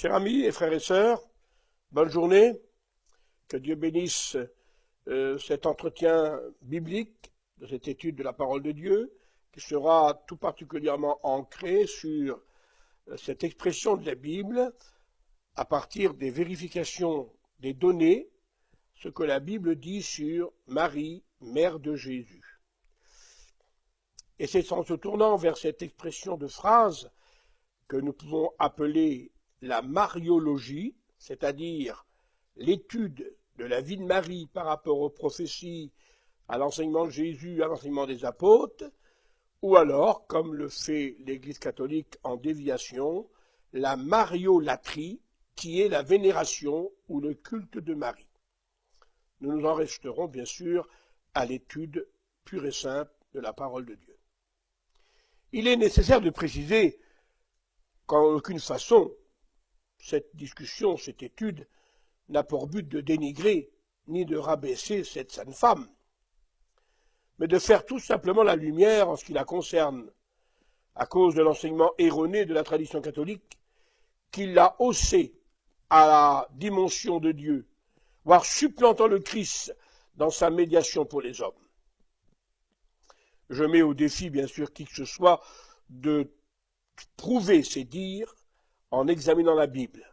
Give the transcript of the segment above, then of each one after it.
Chers amis et frères et sœurs, bonne journée. Que Dieu bénisse cet entretien biblique, de cette étude de la parole de Dieu, qui sera tout particulièrement ancrée sur cette expression de la Bible à partir des vérifications des données, ce que la Bible dit sur Marie, mère de Jésus. Et c'est en se tournant vers cette expression de phrase que nous pouvons appeler la mariologie, c'est-à-dire l'étude de la vie de Marie par rapport aux prophéties, à l'enseignement de Jésus, à l'enseignement des apôtres, ou alors, comme le fait l'Église catholique en déviation, la mariolatrie, qui est la vénération ou le culte de Marie. Nous nous en resterons bien sûr à l'étude pure et simple de la parole de Dieu. Il est nécessaire de préciser qu'en aucune façon, cette discussion, cette étude, n'a pour but de dénigrer ni de rabaisser cette sainte femme, mais de faire tout simplement la lumière en ce qui la concerne, à cause de l'enseignement erroné de la tradition catholique, qui l'a haussée à la dimension de Dieu, voire supplantant le Christ dans sa médiation pour les hommes. Je mets au défi, bien sûr, qui que ce soit, de prouver ces dires en examinant la Bible.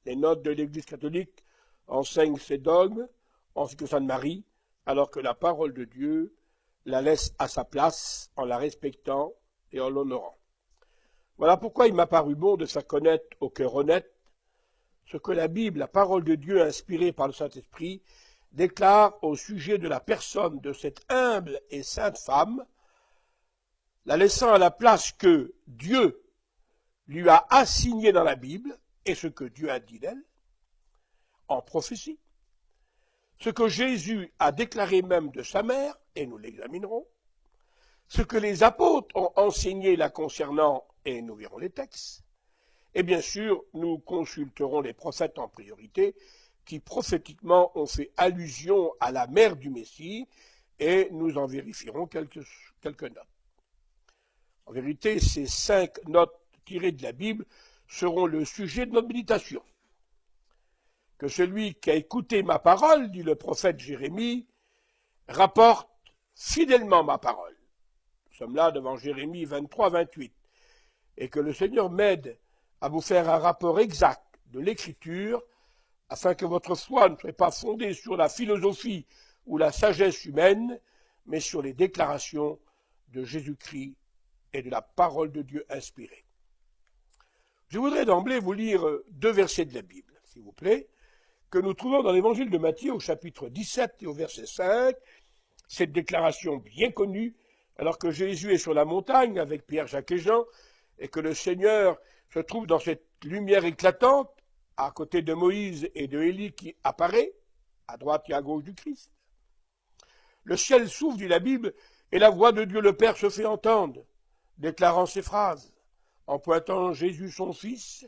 Les notes de l'Église catholique enseignent ces dogmes en ce qui concerne Marie, alors que la parole de Dieu la laisse à sa place en la respectant et en l'honorant. Voilà pourquoi il m'a paru bon de faire connaître au cœur honnête ce que la Bible, la parole de Dieu inspirée par le Saint-Esprit, déclare au sujet de la personne de cette humble et sainte femme, la laissant à la place que Dieu lui a assignée dans la Bible, et ce que Dieu a dit d'elle, en prophétie, ce que Jésus a déclaré même de sa mère, et nous l'examinerons, ce que les apôtres ont enseigné la concernant, et nous verrons les textes, et bien sûr, nous consulterons les prophètes en priorité, qui prophétiquement ont fait allusion à la mère du Messie, et nous en vérifierons quelques notes. En vérité, ces 5 notes tirées de la Bible seront le sujet de notre méditation. Que celui qui a écouté ma parole, dit le prophète Jérémie, rapporte fidèlement ma parole. Nous sommes là devant Jérémie 23-28. Et que le Seigneur m'aide à vous faire un rapport exact de l'Écriture, afin que votre foi ne soit pas fondée sur la philosophie ou la sagesse humaine, mais sur les déclarations de Jésus-Christ et de la parole de Dieu inspirée. Je voudrais d'emblée vous lire 2 versets de la Bible, s'il vous plaît, que nous trouvons dans l'évangile de Matthieu au chapitre 17 et au verset 5, cette déclaration bien connue, alors que Jésus est sur la montagne avec Pierre, Jacques et Jean, et que le Seigneur se trouve dans cette lumière éclatante, à côté de Moïse et de Élie qui apparaît, à droite et à gauche du Christ. Le ciel s'ouvre, dit la Bible, et la voix de Dieu le Père se fait entendre, déclarant ces phrases. En pointant Jésus son Fils,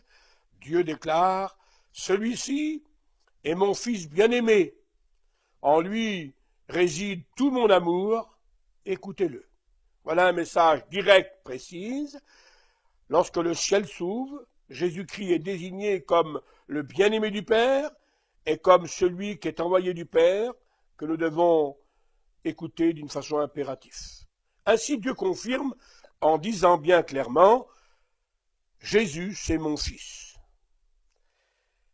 Dieu déclare « Celui-ci est mon Fils bien-aimé. En lui réside tout mon amour. Écoutez-le. » Voilà un message direct, précis. Lorsque le ciel s'ouvre, Jésus-Christ est désigné comme le bien-aimé du Père et comme celui qui est envoyé du Père, que nous devons écouter d'une façon impérative. Ainsi, Dieu confirme en disant bien clairement « Jésus, c'est mon Fils.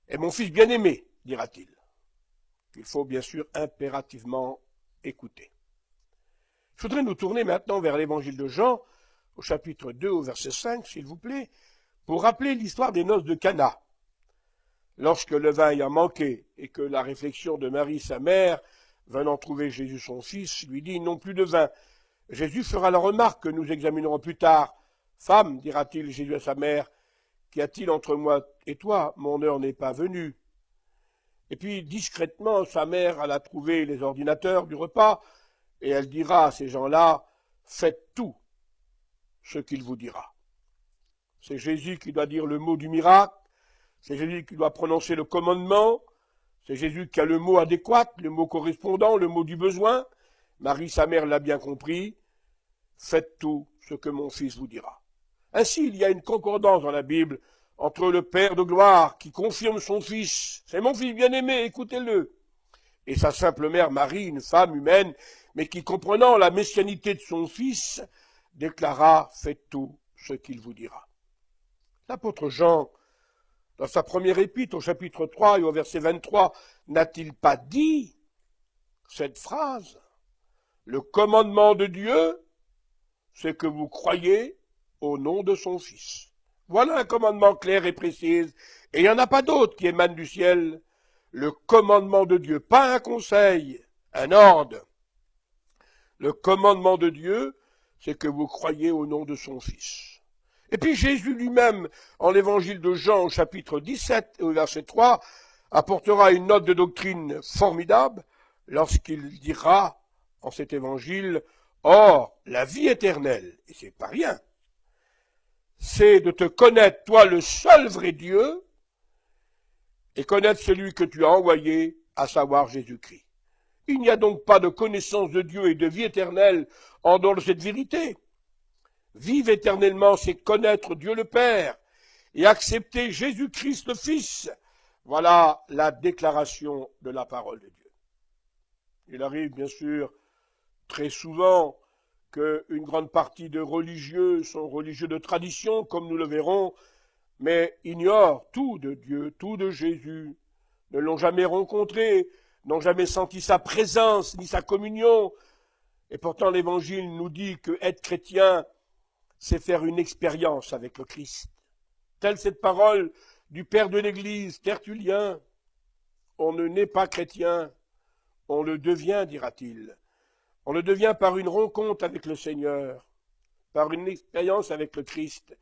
Et mon Fils bien-aimé, dira-t-il, qu'il faut bien sûr impérativement écouter. » Je voudrais nous tourner maintenant vers l'évangile de Jean, au chapitre 2, au verset 5, s'il vous plaît, pour rappeler l'histoire des noces de Cana. Lorsque le vin ayant manqué et que la réflexion de Marie, sa mère, venant trouver Jésus son fils, lui dit « Non plus de vin ». Jésus fera la remarque que nous examinerons plus tard. « Femme, dira-t-il Jésus à sa mère, qu'y a-t-il entre moi et toi? Mon heure n'est pas venue. » Et puis, discrètement, sa mère alla trouver les ordinateurs du repas, et elle dira à ces gens-là « Faites tout ce qu'il vous dira. » C'est Jésus qui doit dire le mot du miracle, c'est Jésus qui doit prononcer le commandement, c'est Jésus qui a le mot adéquat, le mot correspondant, le mot du besoin. Marie, sa mère, l'a bien compris. Faites tout ce que mon fils vous dira. Ainsi, il y a une concordance dans la Bible entre le Père de gloire qui confirme son Fils, c'est mon Fils bien-aimé, écoutez-le, et sa simple mère Marie, une femme humaine, mais qui, comprenant la messianité de son Fils, déclara « Faites tout ce qu'il vous dira ». L'apôtre Jean, dans sa première épître, au chapitre 3 et au verset 23, n'a-t-il pas dit cette phrase ? Le commandement de Dieu, c'est que vous croyez au nom de son Fils. Voilà un commandement clair et précis, et il n'y en a pas d'autre qui émane du ciel. Le commandement de Dieu, pas un conseil, un ordre. Le commandement de Dieu, c'est que vous croyez au nom de son Fils. Et puis Jésus lui-même, en l'évangile de Jean, au chapitre 17, au verset 3, apportera une note de doctrine formidable lorsqu'il dira, en cet évangile, « Or, la vie éternelle, et c'est pas rien, c'est de te connaître, toi, le seul vrai Dieu, et connaître celui que tu as envoyé, à savoir Jésus-Christ. » Il n'y a donc pas de connaissance de Dieu et de vie éternelle en dehors de cette vérité. Vivre éternellement, c'est connaître Dieu le Père et accepter Jésus-Christ le Fils. Voilà la déclaration de la parole de Dieu. Il arrive bien sûr très souvent qu'une grande partie de religieux sont religieux de tradition, comme nous le verrons, mais ignorent tout de Dieu, tout de Jésus, ne l'ont jamais rencontré, n'ont jamais senti sa présence ni sa communion. Et pourtant l'Évangile nous dit que être chrétien, c'est faire une expérience avec le Christ. Telle cette parole du Père de l'Église, Tertullien. On ne naît pas chrétien, on le devient, dira-t-il. On le devient par une rencontre avec le Seigneur, par une expérience avec le Christ,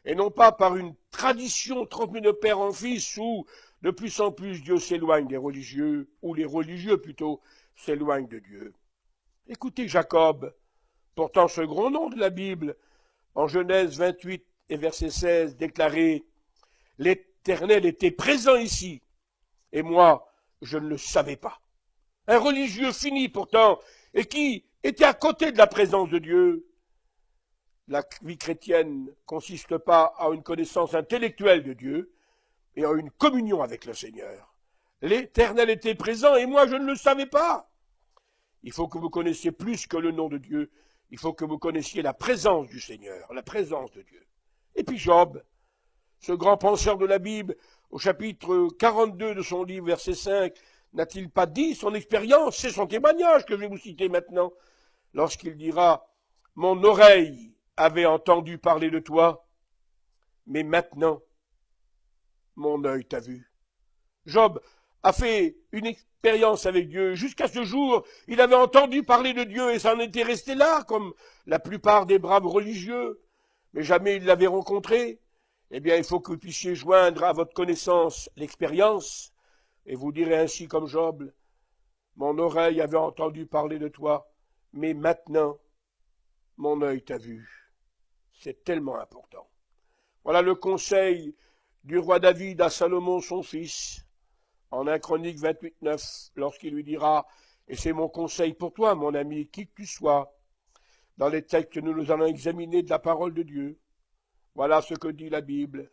et non pas par une tradition transmise de père en fils où de plus en plus Dieu s'éloigne des religieux, ou les religieux plutôt s'éloignent de Dieu. Écoutez Jacob, pourtant ce grand nom de la Bible, en Genèse 28 et verset 16, déclaré « L'Éternel était présent ici, et moi, je ne le savais pas. » Un religieux fini pourtant, et qui était à côté de la présence de Dieu. La vie chrétienne ne consiste pas à une connaissance intellectuelle de Dieu, mais à une communion avec le Seigneur. L'Éternel était présent, et moi, je ne le savais pas. Il faut que vous connaissiez plus que le nom de Dieu. Il faut que vous connaissiez la présence du Seigneur, la présence de Dieu. Et puis Job, ce grand penseur de la Bible, au chapitre 42 de son livre, verset 5, n'a-t-il pas dit son expérience? C'est son témoignage que je vais vous citer maintenant, lorsqu'il dira « Mon oreille avait entendu parler de toi, mais maintenant, mon œil t'a vu. » Job a fait une expérience avec Dieu. Jusqu'à ce jour, il avait entendu parler de Dieu et ça en était resté là, comme la plupart des braves religieux, mais jamais il l'avait rencontré. Eh bien, il faut que vous puissiez joindre à votre connaissance l'expérience, et vous direz ainsi comme Job, « Mon oreille avait entendu parler de toi, mais maintenant, mon œil t'a vu. » C'est tellement important. Voilà le conseil du roi David à Salomon, son fils, en 1 Chronique 28, 9, lorsqu'il lui dira « Et c'est mon conseil pour toi, mon ami, qui que tu sois, dans les textes que nous allons examiner de la parole de Dieu. Voilà ce que dit la Bible.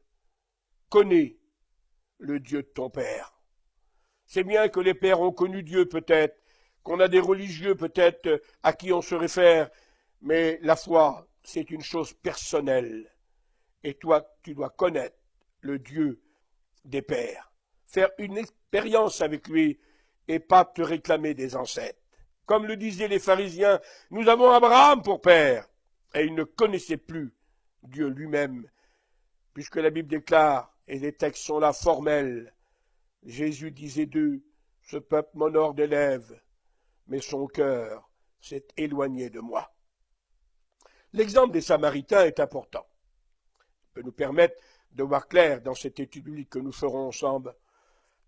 Connais le Dieu de ton Père. » C'est bien que les pères ont connu Dieu peut-être, qu'on a des religieux peut-être à qui on se réfère, mais la foi, c'est une chose personnelle. Et toi, tu dois connaître le Dieu des pères, faire une expérience avec lui et pas te réclamer des ancêtres. Comme le disaient les pharisiens, nous avons Abraham pour père, et ils ne connaissaient plus Dieu lui-même, puisque la Bible déclare, et les textes sont là formels, Jésus disait d'eux, ce peuple m'honore des lèvres, mais son cœur s'est éloigné de moi. L'exemple des Samaritains est important. Il peut nous permettre de voir clair dans cette étude biblique que nous ferons ensemble.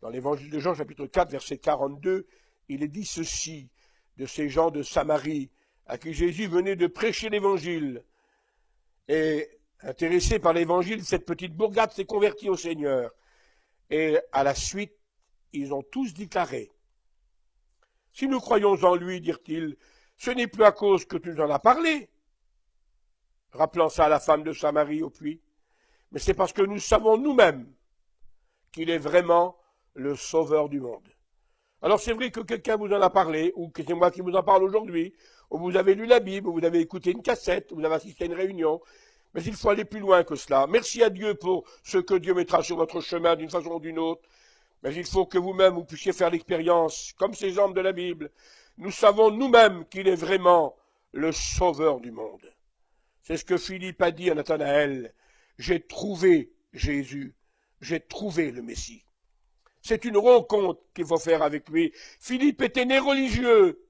Dans l'évangile de Jean, chapitre 4, verset 42, il est dit ceci de ces gens de Samarie à qui Jésus venait de prêcher l'évangile. Et intéressé par l'évangile, cette petite bourgade s'est convertie au Seigneur. Et à la suite, ils ont tous déclaré, « Si nous croyons en lui, dirent-ils, ce n'est plus à cause que tu nous en as parlé. » Rappelant ça à la femme de Samarie au puits. mais c'est parce que nous savons nous-mêmes qu'il est vraiment le sauveur du monde. Alors c'est vrai que quelqu'un vous en a parlé, ou que c'est moi qui vous en parle aujourd'hui, ou vous avez lu la Bible, ou vous avez écouté une cassette, ou vous avez assisté à une réunion, mais il faut aller plus loin que cela. Merci à Dieu pour ce que Dieu mettra sur votre chemin d'une façon ou d'une autre, mais il faut que vous-même vous puissiez faire l'expérience, comme ces hommes de la Bible. Nous savons nous-mêmes qu'il est vraiment le sauveur du monde. C'est ce que Philippe a dit à Nathanaël. J'ai trouvé Jésus, j'ai trouvé le Messie. C'est une rencontre qu'il faut faire avec lui. Philippe était né religieux,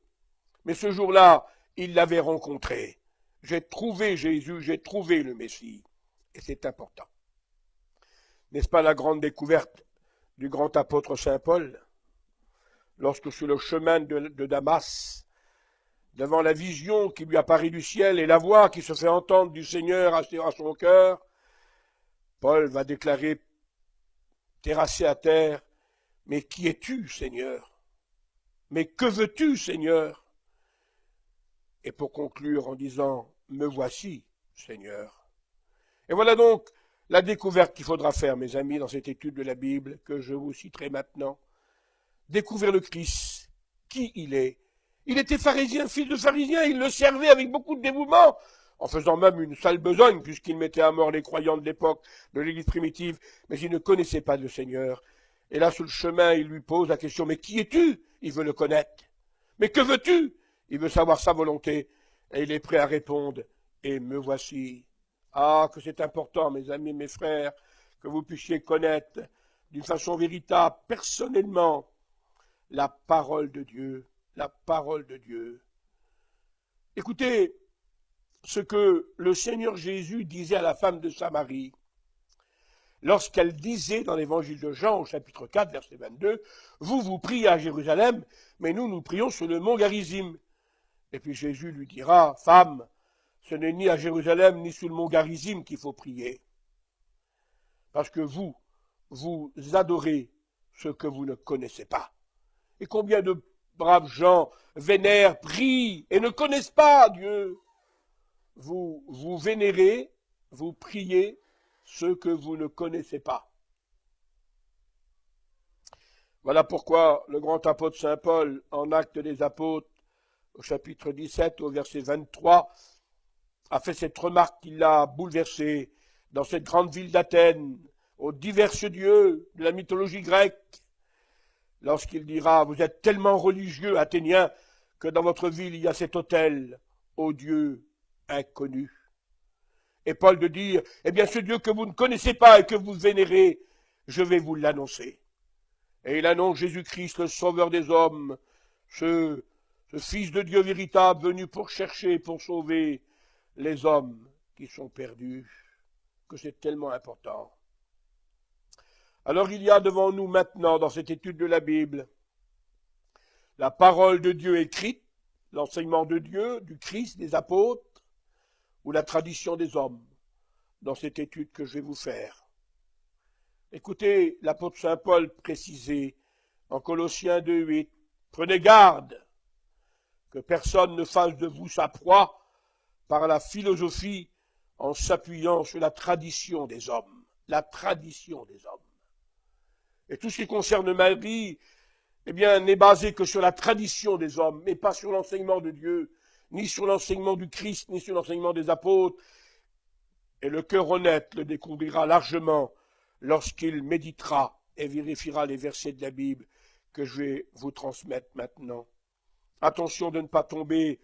mais ce jour-là, il l'avait rencontré. J'ai trouvé Jésus, j'ai trouvé le Messie. Et c'est important. N'est-ce pas la grande découverte du grand apôtre Saint Paul, lorsque sur le chemin de Damas, devant la vision qui lui apparaît du ciel et la voix qui se fait entendre du Seigneur à son cœur, Paul va déclarer, terrassé à terre, « Mais qui es-tu, Seigneur? Mais que veux-tu, Seigneur ?» Et pour conclure en disant, « Me voici, Seigneur. » Et voilà donc la découverte qu'il faudra faire, mes amis, dans cette étude de la Bible que je vous citerai maintenant. Découvrir le Christ, qui il est. Il était pharisien, fils de pharisien, il le servait avec beaucoup de dévouement, en faisant même une sale besogne, puisqu'il mettait à mort les croyants de l'époque de l'Église primitive, mais il ne connaissait pas le Seigneur. Et là, sur le chemin, il lui pose la question, « Mais qui es-tu » Il veut le connaître. « Mais que veux-tu » Il veut savoir sa volonté, et il est prêt à répondre, « Et me voici. » Ah, que c'est important, mes amis, mes frères, que vous puissiez connaître d'une façon véritable, personnellement, la parole de Dieu, la parole de Dieu. Écoutez ce que le Seigneur Jésus disait à la femme de Samarie, lorsqu'elle disait dans l'évangile de Jean, au chapitre 4, verset 22, « Vous priez à Jérusalem, mais nous prions sur le mont Garizim. » Et puis Jésus lui dira, « Femme, ce n'est ni à Jérusalem, ni sur le mont Garizim qu'il faut prier. Parce que vous adorez ce que vous ne connaissez pas. » Et combien de braves gens vénèrent, prient et ne connaissent pas Dieu. Vous vénérez, vous priez ce que vous ne connaissez pas. Voilà pourquoi le grand apôtre Saint Paul, en Actes des Apôtres, au chapitre 17, au verset 23, a fait cette remarque qui l'a bouleversé dans cette grande ville d'Athènes, aux divers dieux de la mythologie grecque, lorsqu'il dira, vous êtes tellement religieux, Athéniens, que dans votre ville il y a cet autel au Dieu inconnu. Et Paul de dire, eh bien ce Dieu que vous ne connaissez pas et que vous vénérez, je vais vous l'annoncer. Et il annonce Jésus-Christ, le sauveur des hommes, ce Fils de Dieu véritable venu pour chercher, pour sauver les hommes qui sont perdus, que c'est tellement important. Alors il y a devant nous maintenant, dans cette étude de la Bible, la parole de Dieu écrite, l'enseignement de Dieu, du Christ, des apôtres, ou la tradition des hommes, dans cette étude que je vais vous faire. Écoutez l'apôtre Saint Paul préciser en Colossiens 2,8, « Prenez garde que personne ne fasse de vous sa proie par la philosophie en s'appuyant sur la tradition des hommes. » La tradition des hommes. Et tout ce qui concerne ma vie, eh bien, n'est basé que sur la tradition des hommes, mais pas sur l'enseignement de Dieu, ni sur l'enseignement du Christ, ni sur l'enseignement des apôtres. Et le cœur honnête le découvrira largement lorsqu'il méditera et vérifiera les versets de la Bible que je vais vous transmettre maintenant. Attention de ne pas tomber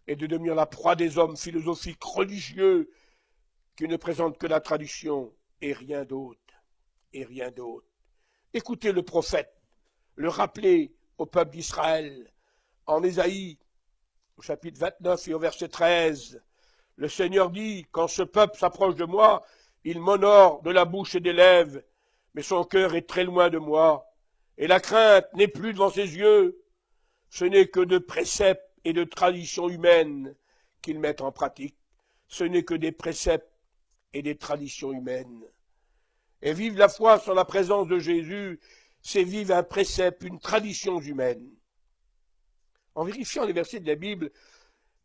et de devenir la proie des hommes philosophiques religieux qui ne présentent que la tradition et rien d'autre. Et rien d'autre. Écoutez le prophète le rappeler au peuple d'Israël en Ésaïe, au chapitre 29 et au verset 13. Le Seigneur dit, quand ce peuple s'approche de moi, il m'honore de la bouche et des lèvres, mais son cœur est très loin de moi, et la crainte n'est plus devant ses yeux. Ce n'est que de préceptes et de traditions humaines qu'ils mettent en pratique. Ce n'est que des préceptes et des traditions humaines. Et vivre la foi sans la présence de Jésus, c'est vivre un précepte, une tradition humaine. En vérifiant les versets de la Bible,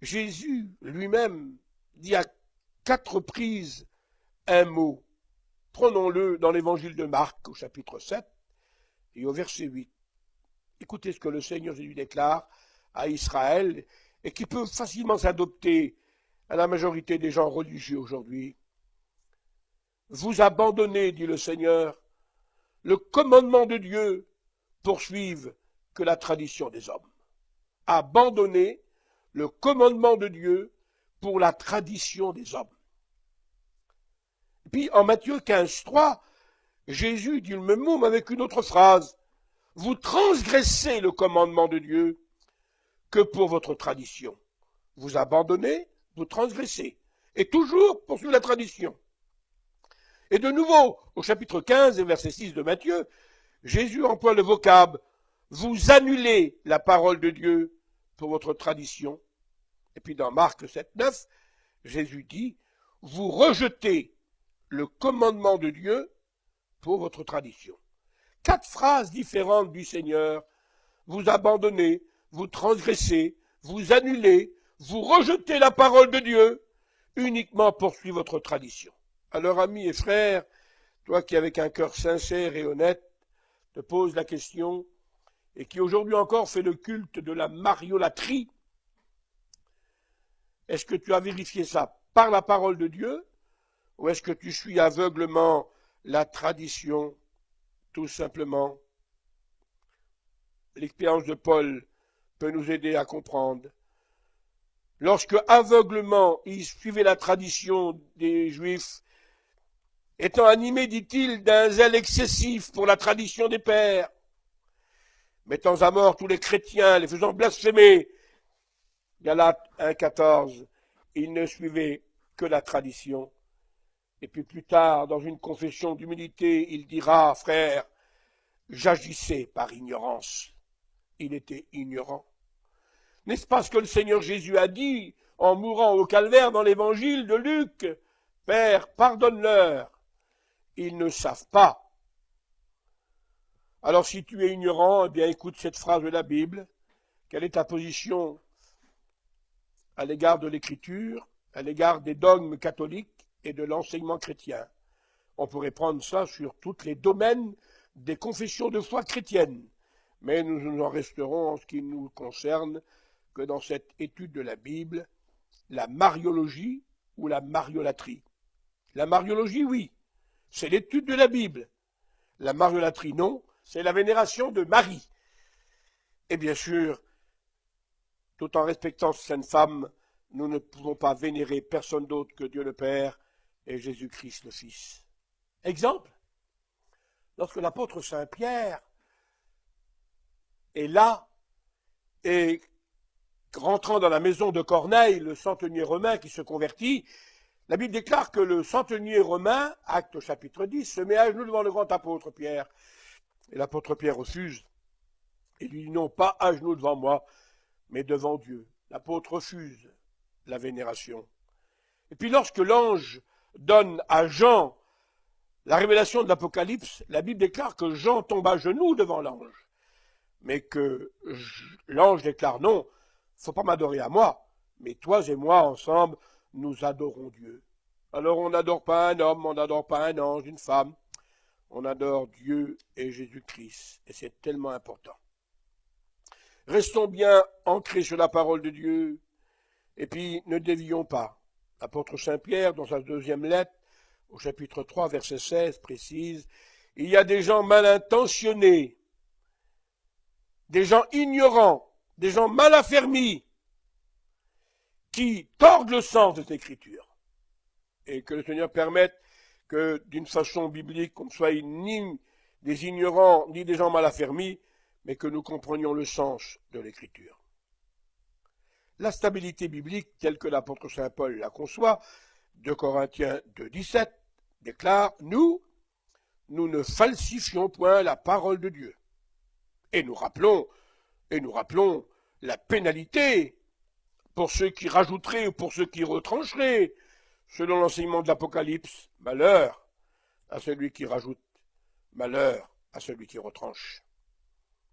Jésus lui-même dit à 4 reprises un mot Prenons-le dans l'évangile de Marc au chapitre 7 et au verset 8. Écoutez ce que le Seigneur Jésus déclare à Israël et qui peut facilement s'adopter à la majorité des gens religieux aujourd'hui. Vous abandonnez, dit le Seigneur, le commandement de Dieu pour suivre que la tradition des hommes. Abandonnez le commandement de Dieu pour la tradition des hommes. Et puis en Matthieu 15, 3, Jésus dit le même mot mais avec une autre phrase. Vous transgressez le commandement de Dieu que pour votre tradition. Vous abandonnez, vous transgressez. Et toujours poursuivre la tradition. Et de nouveau, au chapitre 15 et verset 6 de Matthieu, Jésus emploie le vocable « Vous annulez la parole de Dieu pour votre tradition ». Et puis dans Marc 7, 9, Jésus dit « Vous rejetez le commandement de Dieu pour votre tradition ». 4 phrases différentes du Seigneur. Vous abandonnez, vous transgressez, vous annulez, vous rejetez la parole de Dieu uniquement pour suivre votre tradition. Alors, amis et frères, toi qui avec un cœur sincère et honnête te poses la question et qui aujourd'hui encore fait le culte de la mariolâtrie, est-ce que tu as vérifié ça par la parole de Dieu ou est-ce que tu suis aveuglement la tradition, tout simplement? L'expérience de Paul peut nous aider à comprendre. Lorsque aveuglement il suivait la tradition des Juifs, étant animé, dit-il, d'un zèle excessif pour la tradition des pères, mettant à mort tous les chrétiens, les faisant blasphémer, Galates 1,14, il ne suivait que la tradition. Et puis plus tard, dans une confession d'humilité, il dira, frère, j'agissais par ignorance. Il était ignorant. N'est-ce pas ce que le Seigneur Jésus a dit en mourant au calvaire dans l'évangile de Luc? Père, pardonne-leur, ils ne savent pas. Alors si tu es ignorant, eh bien écoute cette phrase de la Bible. Quelle est ta position à l'égard de l'Écriture, à l'égard des dogmes catholiques et de l'enseignement chrétien? On pourrait prendre ça sur tous les domaines des confessions de foi chrétiennes, mais nous en resterons en ce qui nous concerne que dans cette étude de la Bible, la mariologie ou la mariolâtrie. La mariologie, oui, c'est l'étude de la Bible. La mariolâtrie, non, c'est la vénération de Marie. Et bien sûr, tout en respectant cette femme, nous ne pouvons pas vénérer personne d'autre que Dieu le Père et Jésus-Christ le Fils. Exemple, lorsque l'apôtre Saint-Pierre est là et rentrant dans la maison de Corneille, le centenier romain qui se convertit, la Bible déclare que le centenier romain, acte au chapitre 10, se met à genoux devant le grand apôtre Pierre. Et l'apôtre Pierre refuse et lui dit non, pas à genoux devant moi, mais devant Dieu. L'apôtre refuse la vénération. Et puis lorsque l'ange donne à Jean la révélation de l'Apocalypse, la Bible déclare que Jean tombe à genoux devant l'ange, mais que l'ange déclare non, il ne faut pas m'adorer à moi, mais toi et moi ensemble, nous adorons Dieu. Alors on n'adore pas un homme, on n'adore pas un ange, une femme, on adore Dieu et Jésus-Christ, et c'est tellement important. Restons bien ancrés sur la parole de Dieu, et puis ne dévions pas. L'apôtre Saint-Pierre, dans sa deuxième lettre, au chapitre 3, verset 16, précise, il y a des gens mal intentionnés, des gens ignorants, des gens mal affermis, qui tordent le sens de cette écriture. Et que le Seigneur permette que, d'une façon biblique, on ne soit ni des ignorants, ni des gens mal affermis, mais que nous comprenions le sens de l'écriture. La stabilité biblique, telle que l'apôtre Saint Paul la conçoit, 2 Corinthiens 2, 17, déclare, nous ne falsifions point la parole de Dieu. Et nous rappelons la pénalité pour ceux qui rajouteraient ou pour ceux qui retrancheraient, selon l'enseignement de l'Apocalypse, malheur à celui qui rajoute, malheur à celui qui retranche.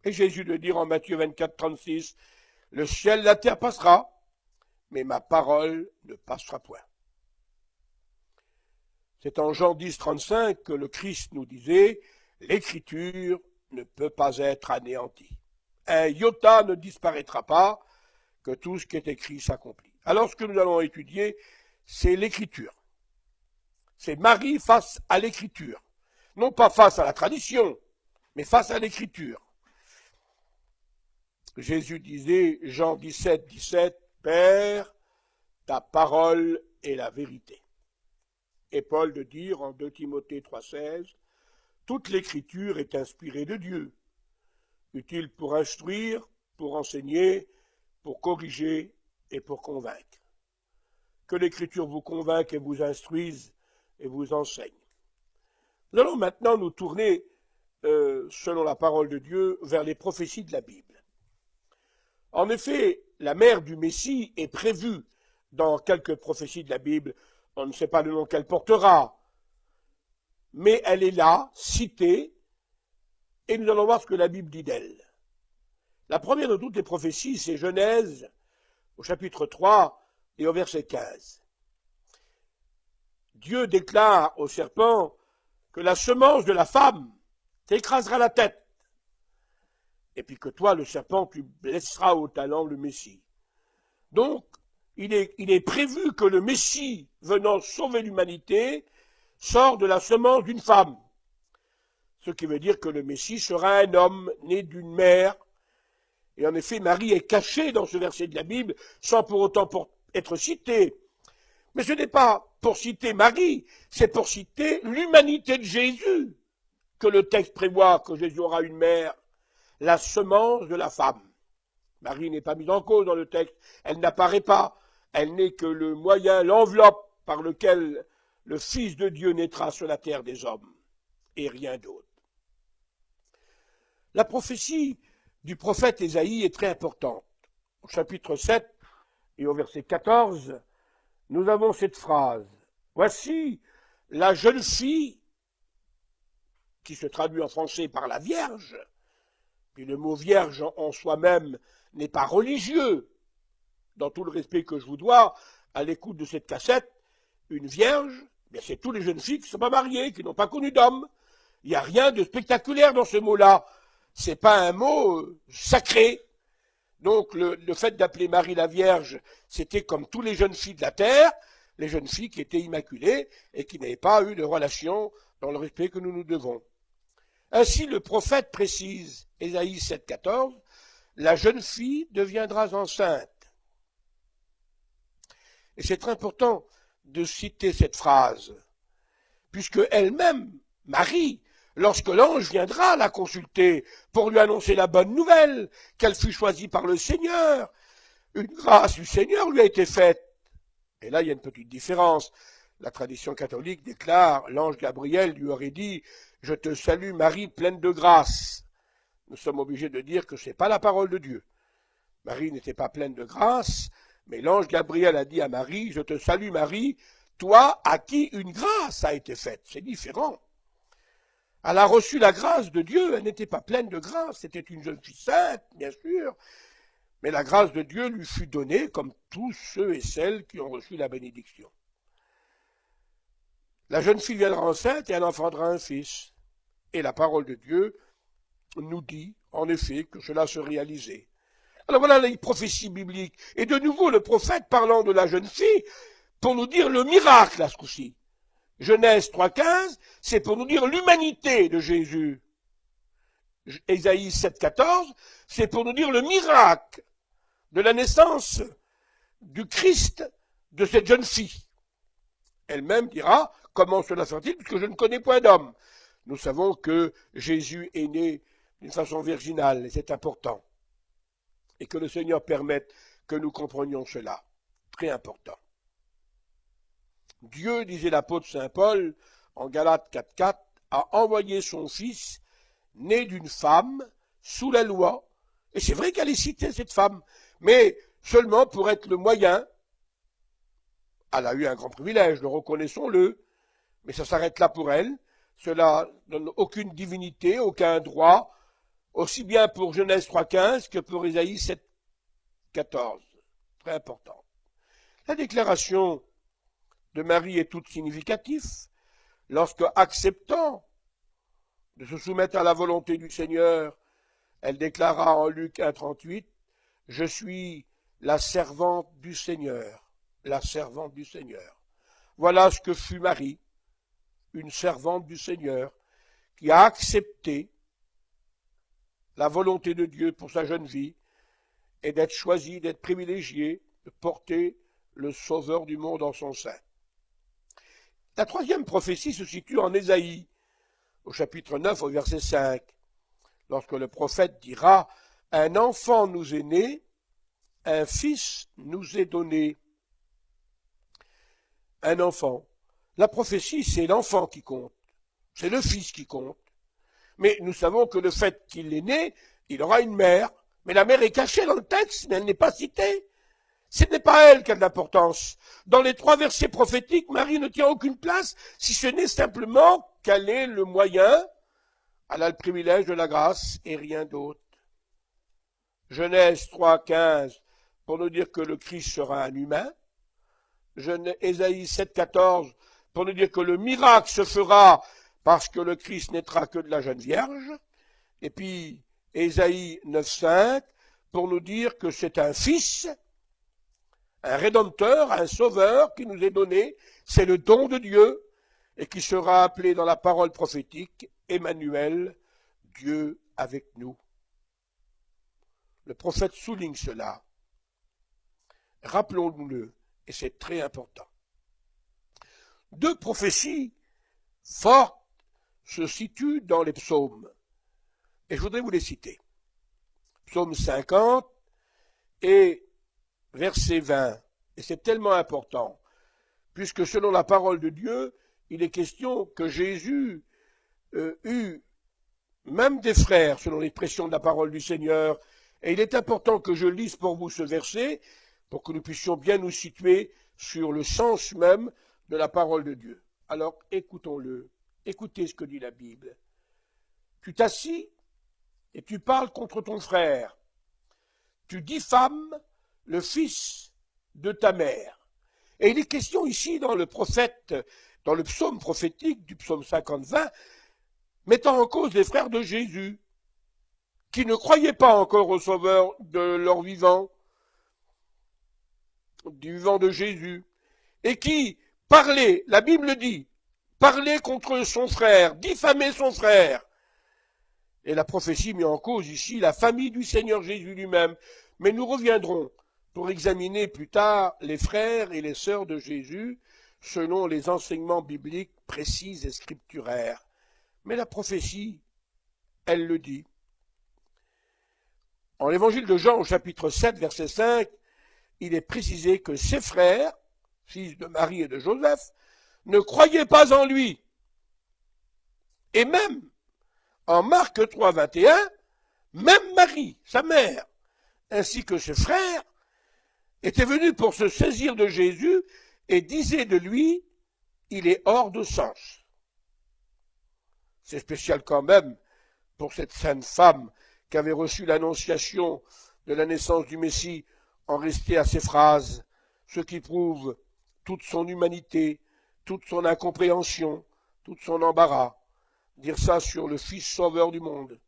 Et Jésus de dire en Matthieu 24, 36, le ciel et la terre passera, mais ma parole ne passera point. C'est en Jean 10, 35 que le Christ nous disait « L'Écriture ne peut pas être anéantie. Un iota ne disparaîtra pas, que tout ce qui est écrit s'accomplit. » Alors ce que nous allons étudier, c'est l'Écriture. C'est Marie face à l'Écriture. Non pas face à la tradition, mais face à l'Écriture. Jésus disait, Jean 17, 17, « Père, ta parole est la vérité. » Et Paul de dire en 2 Timothée 3, 16, « Toute l'Écriture est inspirée de Dieu, utile pour instruire, pour enseigner, pour corriger et pour convaincre. » Que l'Écriture vous convainque et vous instruise et vous enseigne. Nous allons maintenant nous tourner, selon la parole de Dieu, vers les prophéties de la Bible. En effet, la mère du Messie est prévue dans quelques prophéties de la Bible. On ne sait pas le nom qu'elle portera, mais elle est là, citée, et nous allons voir ce que la Bible dit d'elle. La première de toutes les prophéties, c'est Genèse, au chapitre 3 et au verset 15. Dieu déclare au serpent que la semence de la femme t'écrasera la tête, et puis que toi, le serpent, tu blesseras au talon le Messie. Donc, il est prévu que le Messie, venant sauver l'humanité, sort de la semence d'une femme. Ce qui veut dire que le Messie sera un homme né d'une mère. Et en effet, Marie est cachée dans ce verset de la Bible, sans pour autant être citée. Mais ce n'est pas pour citer Marie, c'est pour citer l'humanité de Jésus que le texte prévoit que Jésus aura une mère, la semence de la femme. Marie n'est pas mise en cause dans le texte, elle n'apparaît pas, elle n'est que le moyen, l'enveloppe par lequel le Fils de Dieu naîtra sur la terre des hommes, et rien d'autre. La prophétie du prophète Ésaïe est très importante. Au chapitre 7 et au verset 14, nous avons cette phrase. « Voici la jeune fille » qui se traduit en français par la Vierge, puis le mot Vierge en soi-même n'est pas religieux, dans tout le respect que je vous dois, à l'écoute de cette cassette, une Vierge, c'est toutes les jeunes filles qui ne sont pas mariées, qui n'ont pas connu d'homme. Il n'y a rien de spectaculaire dans ce mot-là. Ce n'est pas un mot sacré. Donc le fait d'appeler Marie la Vierge, c'était comme toutes les jeunes filles de la terre, les jeunes filles qui étaient immaculées et qui n'avaient pas eu de relation dans le respect que nous nous devons. Ainsi, le prophète précise, Ésaïe 7, 14, « La jeune fille deviendra enceinte. » Et c'est très important de citer cette phrase, puisque elle-même, Marie, lorsque l'ange viendra la consulter pour lui annoncer la bonne nouvelle, qu'elle fut choisie par le Seigneur, une grâce du Seigneur lui a été faite. Et là, il y a une petite différence. La tradition catholique déclare, l'ange Gabriel lui aurait dit, « Je te salue Marie, pleine de grâce. » Nous sommes obligés de dire que ce n'est pas la parole de Dieu. Marie n'était pas pleine de grâce, mais l'ange Gabriel a dit à Marie, « Je te salue Marie, toi à qui une grâce a été faite. » C'est différent. Elle a reçu la grâce de Dieu, elle n'était pas pleine de grâce, c'était une jeune fille sainte, bien sûr, mais la grâce de Dieu lui fut donnée comme tous ceux et celles qui ont reçu la bénédiction. La jeune fille viendra enceinte et elle enfantera un fils. Et la parole de Dieu nous dit, en effet, que cela se réalisait. Alors voilà les prophéties bibliques. Et de nouveau, le prophète parlant de la jeune fille, pour nous dire le miracle à ce coup-ci. Genèse 3.15, c'est pour nous dire l'humanité de Jésus. Ésaïe 7.14, c'est pour nous dire le miracle de la naissance du Christ de cette jeune fille. Elle-même dira, comment cela sera-t-il, puisque je ne connais point d'homme. Nous savons que Jésus est né d'une façon virginale, et c'est important. Et que le Seigneur permette que nous comprenions cela. Très important. Dieu, disait l'apôtre saint Paul, en Galates 4.4, a envoyé son Fils, né d'une femme, sous la loi. Et c'est vrai qu'elle est citée, cette femme, mais seulement pour être le moyen. Elle a eu un grand privilège, le reconnaissons-le, mais ça s'arrête là pour elle. Cela ne donne aucune divinité, aucun droit, aussi bien pour Genèse 3.15 que pour Ésaïe 7.14. Très important. La déclaration de Marie est toute significative, lorsque, acceptant de se soumettre à la volonté du Seigneur, elle déclara en Luc 1,38, « Je suis la servante du Seigneur, la servante du Seigneur. » Voilà ce que fut Marie, une servante du Seigneur, qui a accepté la volonté de Dieu pour sa jeune vie et d'être choisie, d'être privilégiée, de porter le Sauveur du monde en son sein. La troisième prophétie se situe en Ésaïe, au chapitre 9, au verset 5, lorsque le prophète dira « Un enfant nous est né, un fils nous est donné. » Un enfant. La prophétie, c'est l'enfant qui compte, c'est le fils qui compte. Mais nous savons que le fait qu'il est né, il aura une mère. Mais la mère est cachée dans le texte, mais elle n'est pas citée. Ce n'est pas elle qui a de l'importance. Dans les 3 versets prophétiques, Marie ne tient aucune place, si ce n'est simplement qu'elle est le moyen, elle a le privilège de la grâce et rien d'autre. Genèse 3,15, pour nous dire que le Christ sera un humain. Ésaïe 7,14, pour nous dire que le miracle se fera parce que le Christ naîtra que de la jeune Vierge. Et puis, Ésaïe 9,5, pour nous dire que c'est un fils, un rédempteur, un sauveur qui nous est donné, c'est le don de Dieu, et qui sera appelé dans la parole prophétique, Emmanuel, Dieu avec nous. Le prophète souligne cela. Rappelons-nous-le, et c'est très important. 2 prophéties fortes se situent dans les psaumes. Et je voudrais vous les citer. Psaume 50 et verset 20. Et c'est tellement important, puisque selon la parole de Dieu, il est question que Jésus eut même des frères, selon l'expression de la parole du Seigneur. Et il est important que je lise pour vous ce verset, pour que nous puissions bien nous situer sur le sens même de la parole de Dieu. Alors écoutons-le. Écoutez ce que dit la Bible. Tu t'assis et tu parles contre ton frère. Tu diffames le fils de ta mère. Et il est question ici dans le prophète, dans le psaume prophétique du psaume 50-20, mettant en cause les frères de Jésus, qui ne croyaient pas encore au Sauveur de leur vivant, du vivant de Jésus, et qui parlaient, la Bible dit, parlaient contre son frère, diffamaient son frère. Et la prophétie met en cause ici la famille du Seigneur Jésus lui-même. Mais nous reviendrons pour examiner plus tard les frères et les sœurs de Jésus selon les enseignements bibliques précis et scripturaires. Mais la prophétie, elle le dit. En l'évangile de Jean, au chapitre 7, verset 5, il est précisé que ses frères, fils de Marie et de Joseph, ne croyaient pas en lui. Et même, en Marc 3, 21, même Marie, sa mère, ainsi que ses frères, étaient venus pour se saisir de Jésus et disaient de lui, il est hors de sens. C'est spécial quand même pour cette sainte femme qui avait reçu l'annonciation de la naissance du Messie en rester à ces phrases, ce qui prouve toute son humanité, toute son incompréhension, tout son embarras. Dire ça sur le Fils sauveur du monde.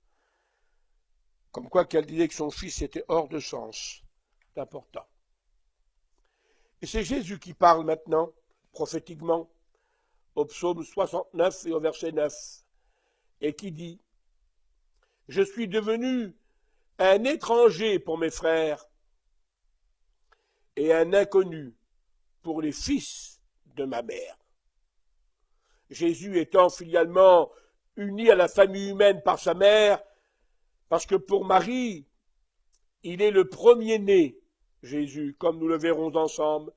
Comme quoi qu'elle disait que son fils était hors de sens. C'est important. Et c'est Jésus qui parle maintenant, prophétiquement, au psaume 69 et au verset 9, et qui dit « Je suis devenu un étranger pour mes frères et un inconnu pour les fils de ma mère. » Jésus étant filialement uni à la famille humaine par sa mère, parce que pour Marie, il est le premier-né, Jésus, comme nous le verrons ensemble,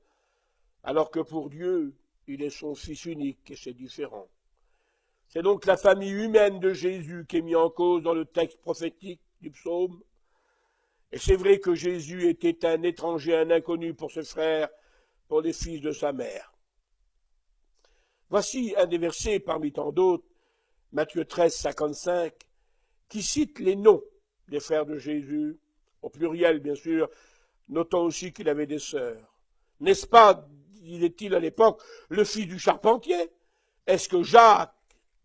alors que pour Dieu, il est son Fils unique, et c'est différent. C'est donc la famille humaine de Jésus qui est mise en cause dans le texte prophétique du psaume. Et c'est vrai que Jésus était un étranger, un inconnu pour ses frères, pour les fils de sa mère. Voici un des versets parmi tant d'autres, Matthieu 13, 55, qui cite les noms des frères de Jésus, au pluriel bien sûr, notant aussi qu'il avait des sœurs. N'est-ce pas, disait-il à l'époque, le fils du charpentier? Est-ce que Jacques,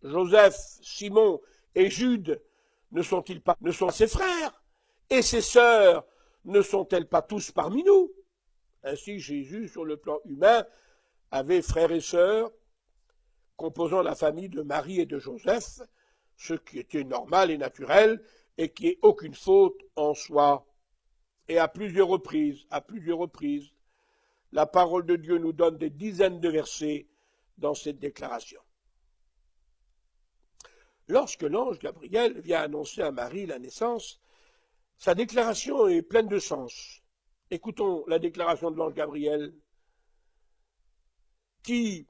Joseph, Simon et Jude ne sont-ils pas ses frères? Et ses sœurs ne sont-elles pas tous parmi nous? Ainsi, Jésus, sur le plan humain, avait frères et sœurs composant la famille de Marie et de Joseph, ce qui était normal et naturel et qui n'est aucune faute en soi. Et à plusieurs reprises, la parole de Dieu nous donne des dizaines de versets dans cette déclaration. Lorsque l'ange Gabriel vient annoncer à Marie la naissance, sa déclaration est pleine de sens. Écoutons la déclaration de l'ange Gabriel qui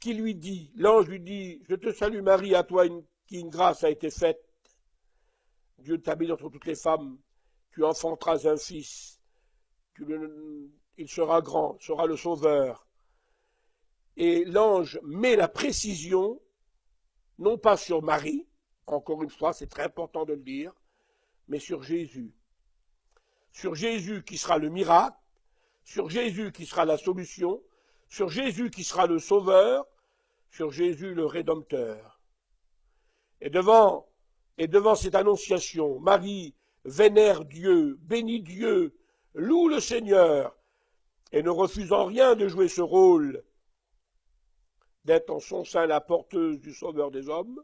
lui dit, l'ange lui dit, je te salue Marie, à toi qui une grâce a été faite. Dieu t'a béni entre toutes les femmes, tu enfanteras un fils, il sera grand, sera le sauveur. Et l'ange met la précision, non pas sur Marie, encore une fois, c'est très important de le dire, mais sur Jésus. Sur Jésus qui sera le miracle, sur Jésus qui sera la solution, sur Jésus qui sera le sauveur, sur Jésus le rédempteur. Et devant cette annonciation, Marie vénère Dieu, bénit Dieu, loue le Seigneur, et ne refusant rien de jouer ce rôle d'être en son sein la porteuse du Sauveur des hommes,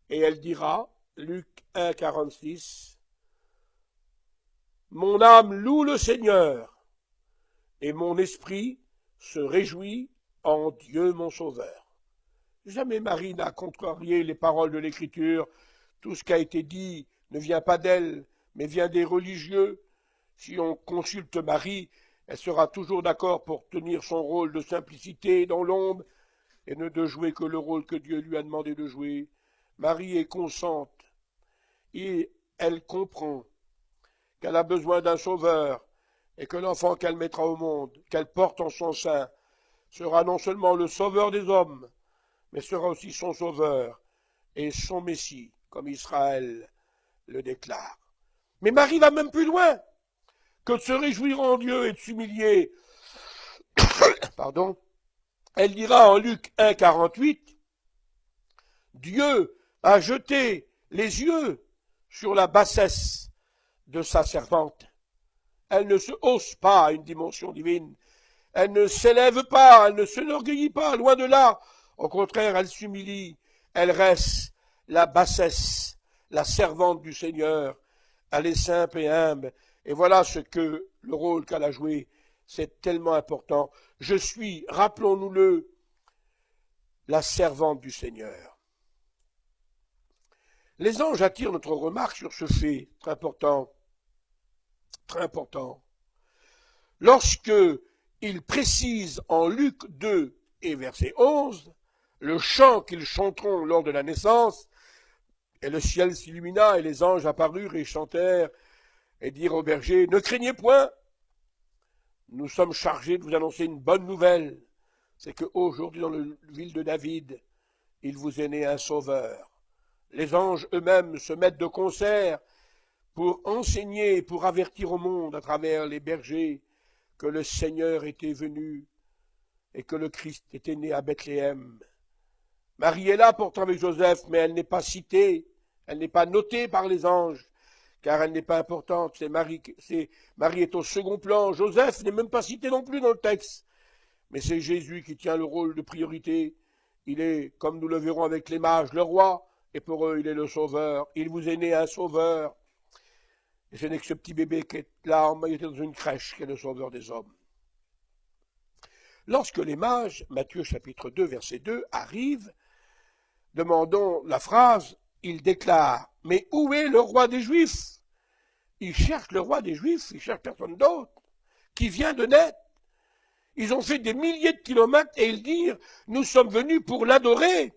et elle dira, Luc 1, 46, « Mon âme loue le Seigneur, et mon esprit se réjouit en Dieu mon Sauveur. » Jamais Marie n'a contrarié les paroles de l'Écriture. Tout ce qui a été dit ne vient pas d'elle, mais vient des religieux. Si on consulte Marie, elle sera toujours d'accord pour tenir son rôle de simplicité dans l'ombre et ne de jouer que le rôle que Dieu lui a demandé de jouer. Marie est consciente et elle comprend qu'elle a besoin d'un sauveur et que l'enfant qu'elle mettra au monde, qu'elle porte en son sein, sera non seulement le sauveur des hommes, mais sera aussi son sauveur et son Messie, comme Israël le déclare. Mais Marie va même plus loin que de se réjouir en Dieu et de s'humilier. Pardon. Elle dira en Luc 1, 48, Dieu a jeté les yeux sur la bassesse de sa servante. Elle ne se hausse pas à une dimension divine. Elle ne s'élève pas, elle ne s'enorgueillit pas, loin de là. Au contraire, elle s'humilie, elle reste la bassesse, la servante du Seigneur. Elle est simple et humble. Et voilà ce que le rôle qu'elle a joué, c'est tellement important. Je suis, rappelons-nous-le, la servante du Seigneur. Les anges attirent notre remarque sur ce fait, très important, très important. Lorsque ils précisent en Luc 2 et verset 11, le chant qu'ils chanteront lors de la naissance, et le ciel s'illumina, et les anges apparurent et chantèrent, et dirent aux bergers, ne craignez point, nous sommes chargés de vous annoncer une bonne nouvelle, c'est qu'aujourd'hui dans la ville de David, il vous est né un sauveur. Les anges eux-mêmes se mettent de concert pour enseigner, pour avertir au monde à travers les bergers que le Seigneur était venu et que le Christ était né à Bethléem. Marie est là pourtant avec Joseph, mais elle n'est pas citée, elle n'est pas notée par les anges, car elle n'est pas importante. Marie est au second plan. Joseph n'est même pas cité non plus dans le texte. Mais c'est Jésus qui tient le rôle de priorité. Il est, comme nous le verrons avec les mages, le roi, et pour eux, il est le sauveur. Il vous est né un sauveur. Et ce n'est que ce petit bébé qui est là, il était dans une crèche, qui est le sauveur des hommes. Lorsque les mages, Matthieu chapitre 2, verset 2, arrivent, demandons la phrase, ils déclarent, mais où est le roi des Juifs? Ils cherchent le roi des Juifs, ils cherchent personne d'autre, qui vient de naître. Ils ont fait des milliers de kilomètres et ils disent, nous sommes venus pour l'adorer.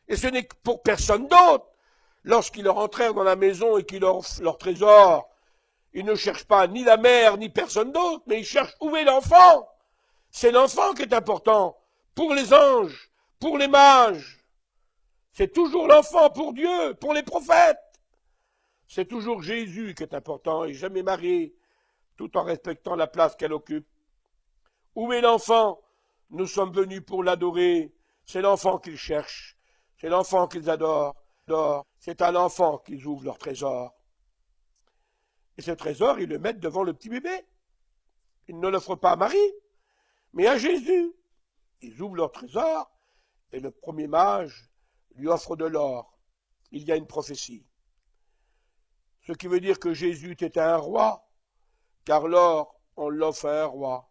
Et ce n'est pour personne d'autre. Lorsqu'ils rentrèrent dans la maison et qu'ils offrent leur trésor, ils ne cherchent pas ni la mère ni personne d'autre, mais ils cherchent où est l'enfant. C'est l'enfant qui est important pour les anges, pour les mages. C'est toujours l'enfant pour Dieu, pour les prophètes. C'est toujours Jésus qui est important et jamais Marie, tout en respectant la place qu'elle occupe. Où est l'enfant? Nous sommes venus pour l'adorer. C'est l'enfant qu'ils cherchent. C'est l'enfant qu'ils adorent. C'est à l'enfant qu'ils ouvrent leur trésor. Et ce trésor, ils le mettent devant le petit bébé. Ils ne l'offrent pas à Marie, mais à Jésus. Ils ouvrent leur trésor et le premier mage lui offre de l'or. Il y a une prophétie. Ce qui veut dire que Jésus était un roi, car l'or, on l'offre à un roi.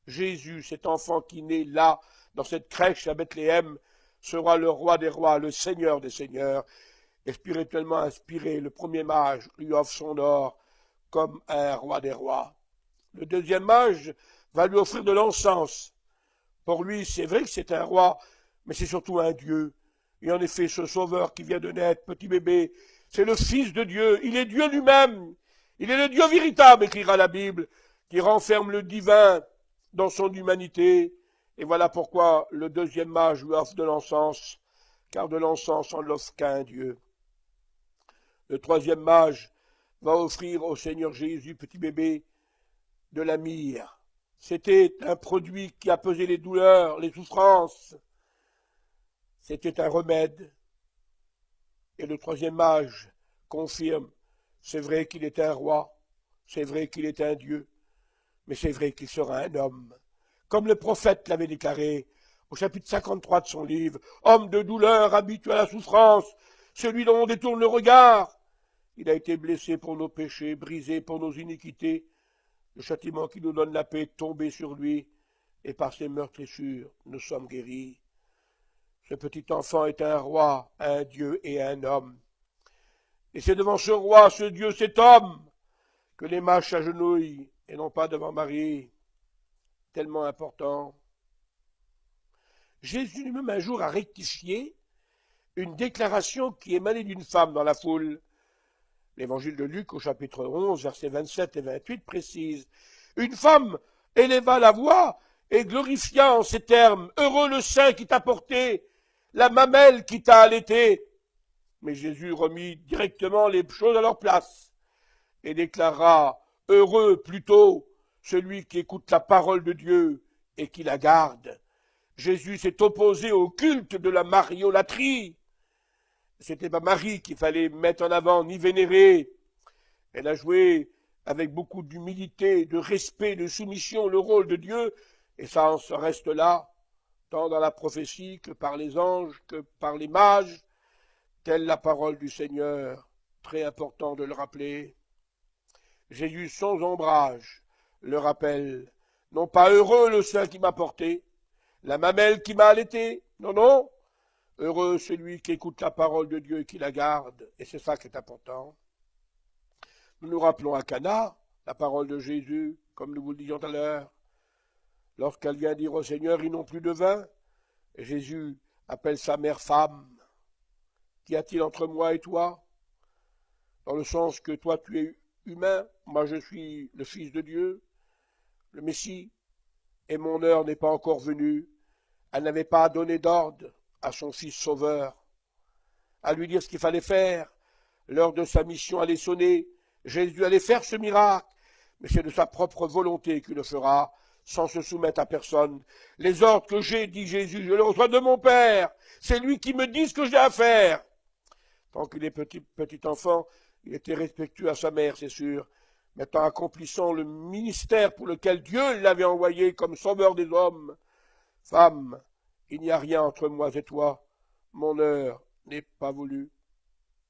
Jésus, cet enfant qui naît là, dans cette crèche à Bethléem, sera le roi des rois, le seigneur des seigneurs. Et spirituellement inspiré, le premier mage lui offre son or comme un roi des rois. Le deuxième mage va lui offrir de l'encens. Pour lui, c'est vrai que c'est un roi, mais c'est surtout un Dieu. Et en effet, ce sauveur qui vient de naître, petit bébé, c'est le Fils de Dieu. Il est Dieu lui-même. Il est le Dieu véritable, écrira la Bible, qui renferme le divin dans son humanité. Et voilà pourquoi le deuxième mage lui offre de l'encens, car de l'encens on l'offre qu'à un Dieu. Le troisième mage va offrir au Seigneur Jésus, petit bébé, de la myrrhe. C'était un produit qui apaisait les douleurs, les souffrances. C'était un remède. Et le troisième mage confirme, c'est vrai qu'il est un roi, c'est vrai qu'il est un Dieu, mais c'est vrai qu'il sera un homme. Comme le prophète l'avait déclaré au chapitre 53 de son livre, homme de douleur, habitué à la souffrance, celui dont on détourne le regard. Il a été blessé pour nos péchés, brisé pour nos iniquités. Le châtiment qui nous donne la paix est tombé sur lui, et par ses meurtrissures, nous sommes guéris. Ce petit enfant est un roi, un Dieu et un homme. Et c'est devant ce roi, ce Dieu, cet homme, que les mages s'agenouillent, et non pas devant Marie. Tellement important. Jésus lui-même un jour a rectifié une déclaration qui émanait d'une femme dans la foule. L'évangile de Luc au chapitre 11, versets 27 et 28 précise « Une femme éleva la voix et glorifia en ces termes « Heureux le sein qui t'a porté, la mamelle qui t'a allaité ». Mais Jésus remit directement les choses à leur place et déclara « Heureux plutôt celui qui écoute la parole de Dieu et qui la garde ». Jésus s'est opposé au culte de la mariolâtrie. C'était pas Marie qu'il fallait mettre en avant, ni vénérer. Elle a joué avec beaucoup d'humilité, de respect, de soumission le rôle de Dieu, et ça en reste là, tant dans la prophétie que par les anges, que par les mages, telle la parole du Seigneur, très important de le rappeler. Jésus sans ombrage le rappelle, non pas heureux le sein qui m'a porté, la mamelle qui m'a allaité, non, non, heureux celui qui écoute la parole de Dieu et qui la garde, et c'est ça qui est important. Nous nous rappelons à Cana la parole de Jésus, comme nous vous le disions tout à l'heure, lorsqu'elle vient dire au Seigneur, ils n'ont plus de vin, et Jésus appelle sa mère femme. Qu'y a-t-il entre moi et toi? Dans le sens que toi tu es humain, moi je suis le Fils de Dieu, le Messie, et mon heure n'est pas encore venue. Elle n'avait pas donné d'ordre à son Fils Sauveur, à lui dire ce qu'il fallait faire. L'heure de sa mission allait sonner, Jésus allait faire ce miracle, mais c'est de sa propre volonté qu'il le fera, sans se soumettre à personne. Les ordres que j'ai, dit Jésus, je les reçois de mon Père, c'est lui qui me dit ce que j'ai à faire. Tant qu'il est petit enfant, il était respectueux à sa mère, c'est sûr. Maintenant, accomplissant le ministère pour lequel Dieu l'avait envoyé comme sauveur des hommes, femme, il n'y a rien entre moi et toi. Mon heure n'est pas voulue.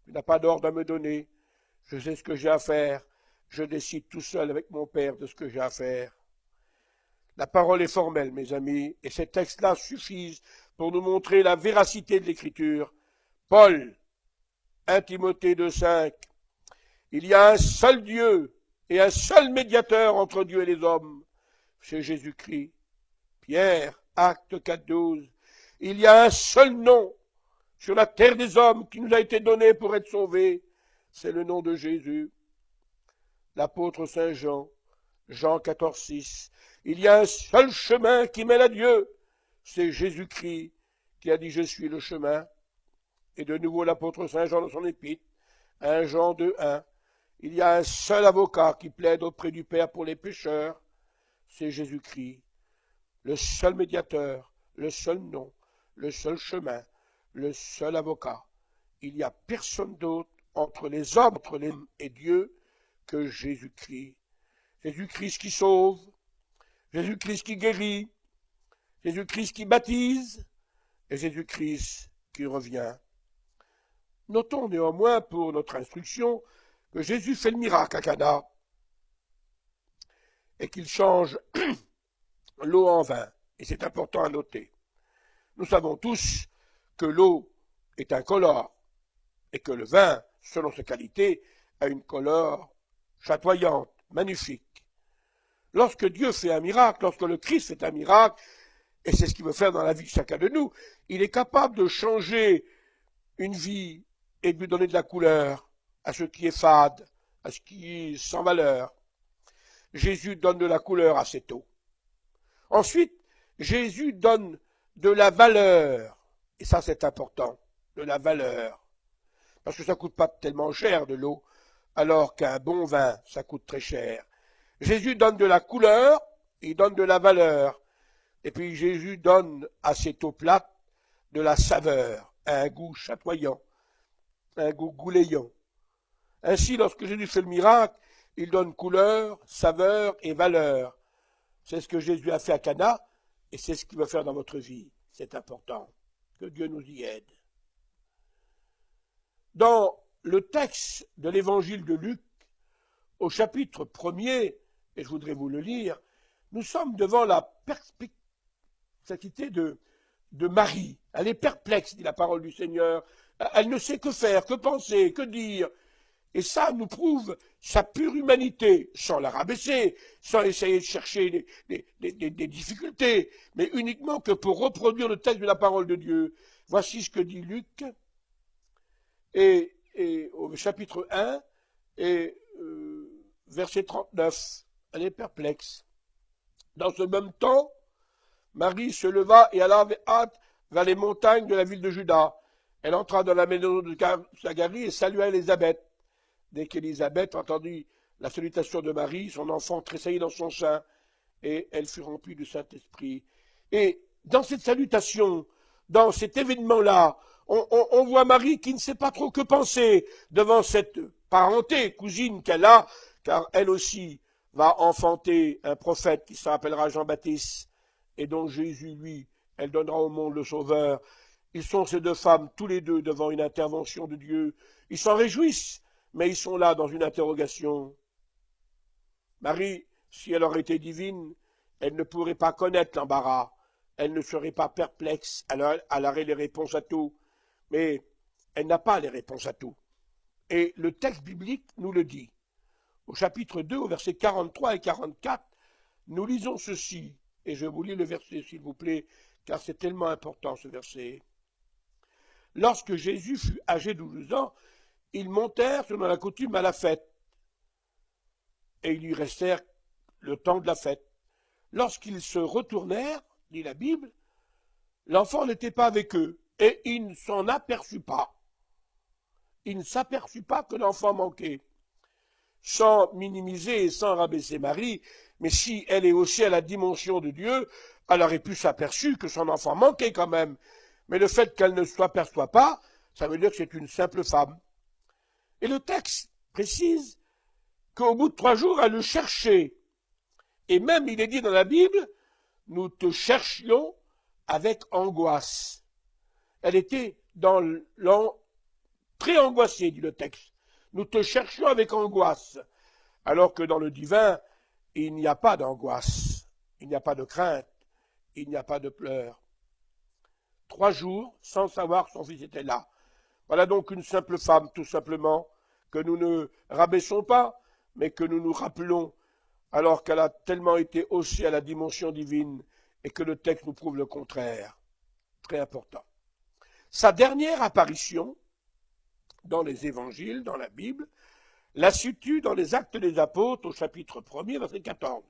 Tu n'as pas d'ordre à me donner. Je sais ce que j'ai à faire. Je décide tout seul avec mon Père de ce que j'ai à faire. La parole est formelle, mes amis, et ces textes-là suffisent pour nous montrer la véracité de l'Écriture. Paul, 1 Timothée 2,5. Il y a un seul Dieu et un seul médiateur entre Dieu et les hommes, c'est Jésus-Christ. Pierre, Acte 4,12. Il y a un seul nom sur la terre des hommes qui nous a été donné pour être sauvés, c'est le nom de Jésus. L'apôtre Saint Jean, Jean 14,6. Il y a un seul chemin qui mène à Dieu, c'est Jésus-Christ qui a dit « Je suis le chemin ». Et de nouveau l'apôtre Saint Jean dans son épître, 1 Jean 2,1. Il y a un seul avocat qui plaide auprès du Père pour les pécheurs, c'est Jésus-Christ. le seul médiateur, le seul nom, le seul chemin, le seul avocat. Il n'y a personne d'autre entre les hommes et Dieu que Jésus-Christ. Jésus-Christ qui sauve, Jésus-Christ qui guérit, Jésus-Christ qui baptise et Jésus-Christ qui revient. Notons néanmoins pour notre instruction que Jésus fait le miracle à Cana et qu'il change l'eau en vin. Et c'est important à noter. Nous savons tous que l'eau est incolore et que le vin, selon sa qualité, a une couleur chatoyante, magnifique. Lorsque Dieu fait un miracle, lorsque le Christ fait un miracle, et c'est ce qu'il veut faire dans la vie de chacun de nous, il est capable de changer une vie et de lui donner de la couleur à ce qui est fade, à ce qui est sans valeur. Jésus donne de la couleur à cette eau. Ensuite, Jésus donne de la valeur, et ça c'est important, de la valeur, parce que ça coûte pas tellement cher de l'eau, alors qu'un bon vin, ça coûte très cher. Jésus donne de la couleur, il donne de la valeur, et puis Jésus donne à cette eau plate de la saveur, un goût chatoyant, un goût gouléant. Ainsi, lorsque Jésus fait le miracle, il donne couleur, saveur et valeur. C'est ce que Jésus a fait à Cana, et c'est ce qu'il veut faire dans votre vie. C'est important. Que Dieu nous y aide. Dans le texte de l'évangile de Luc, au chapitre 1er, et je voudrais vous le lire, nous sommes devant la perplexité de Marie. Elle est perplexe, dit la parole du Seigneur. Elle ne sait que faire, que penser, que dire. Et ça nous prouve sa pure humanité, sans la rabaisser, sans essayer de chercher des difficultés, mais uniquement que pour reproduire le texte de la parole de Dieu. Voici ce que dit Luc, et au chapitre 1, et verset 39. Elle est perplexe. Dans ce même temps, Marie se leva et alla avec hâte vers les montagnes de la ville de Juda. Elle entra dans la maison de Zacharie et salua Élisabeth. Dès qu'Élisabeth entendit la salutation de Marie, son enfant tressaillit dans son sein, et elle fut remplie du Saint-Esprit. Et dans cette salutation, dans cet événement-là, on voit Marie qui ne sait pas trop que penser devant cette parenté, cousine qu'elle a, car elle aussi va enfanter un prophète qui s'appellera Jean-Baptiste, et dont Jésus, lui, elle donnera au monde le Sauveur. Ils sont ces deux femmes, tous les deux, devant une intervention de Dieu. Ils s'en réjouissent, mais ils sont là dans une interrogation. Marie, si elle aurait été divine, elle ne pourrait pas connaître l'embarras, elle ne serait pas perplexe, elle aurait les réponses à tout, mais elle n'a pas les réponses à tout. Et le texte biblique nous le dit. Au chapitre 2, au versets 43 et 44, nous lisons ceci, et je vous lis le verset s'il vous plaît, car c'est tellement important ce verset. Lorsque Jésus fut âgé de 12 ans, ils montèrent selon la coutume à la fête, et ils lui restèrent le temps de la fête. Lorsqu'ils se retournèrent, dit la Bible, l'enfant n'était pas avec eux, et il ne s'en aperçut pas. Il ne s'aperçut pas que l'enfant manquait. Sans minimiser et sans rabaisser Marie, mais si elle est aussi à la dimension de Dieu, elle aurait pu s'aperçu que son enfant manquait quand même. Mais le fait qu'elle ne s'aperçoit pas, ça veut dire que c'est une simple femme. Et le texte précise qu'au bout de 3 jours, elle le cherchait. Et même, il est dit dans la Bible, nous te cherchions avec angoisse. Elle était très angoissée, dit le texte. Nous te cherchions avec angoisse. Alors que dans le divin, il n'y a pas d'angoisse, il n'y a pas de crainte, il n'y a pas de pleurs. 3 jours sans savoir que son fils était là. Voilà donc une simple femme, tout simplement, que nous ne rabaissons pas, mais que nous nous rappelons, alors qu'elle a tellement été haussée à la dimension divine, et que le texte nous prouve le contraire. Très important. Sa dernière apparition, dans les évangiles, dans la Bible, la situe dans les Actes des Apôtres, au chapitre 1er, verset 14.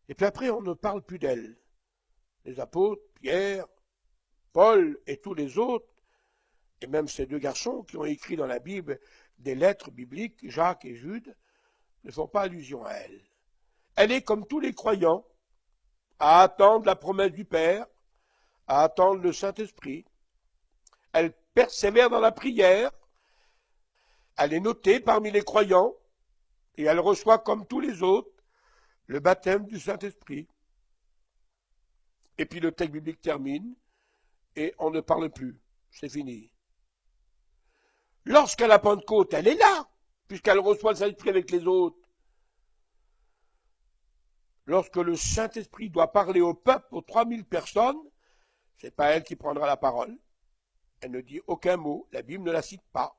Et puis après, on ne parle plus d'elle. Les apôtres, Pierre, Paul et tous les autres, et même ces 2 garçons qui ont écrit dans la Bible des lettres bibliques, Jacques et Jude, ne font pas allusion à elle. Elle est comme tous les croyants, à attendre la promesse du Père, à attendre le Saint-Esprit. Elle persévère dans la prière, elle est notée parmi les croyants, et elle reçoit, comme tous les autres, le baptême du Saint-Esprit. Et puis le texte biblique termine, et on ne parle plus. C'est fini. Lorsqu'à la Pentecôte, elle est là, puisqu'elle reçoit le Saint-Esprit avec les autres. Lorsque le Saint-Esprit doit parler au peuple, aux 3000 personnes, c'est pas elle qui prendra la parole. Elle ne dit aucun mot, la Bible ne la cite pas.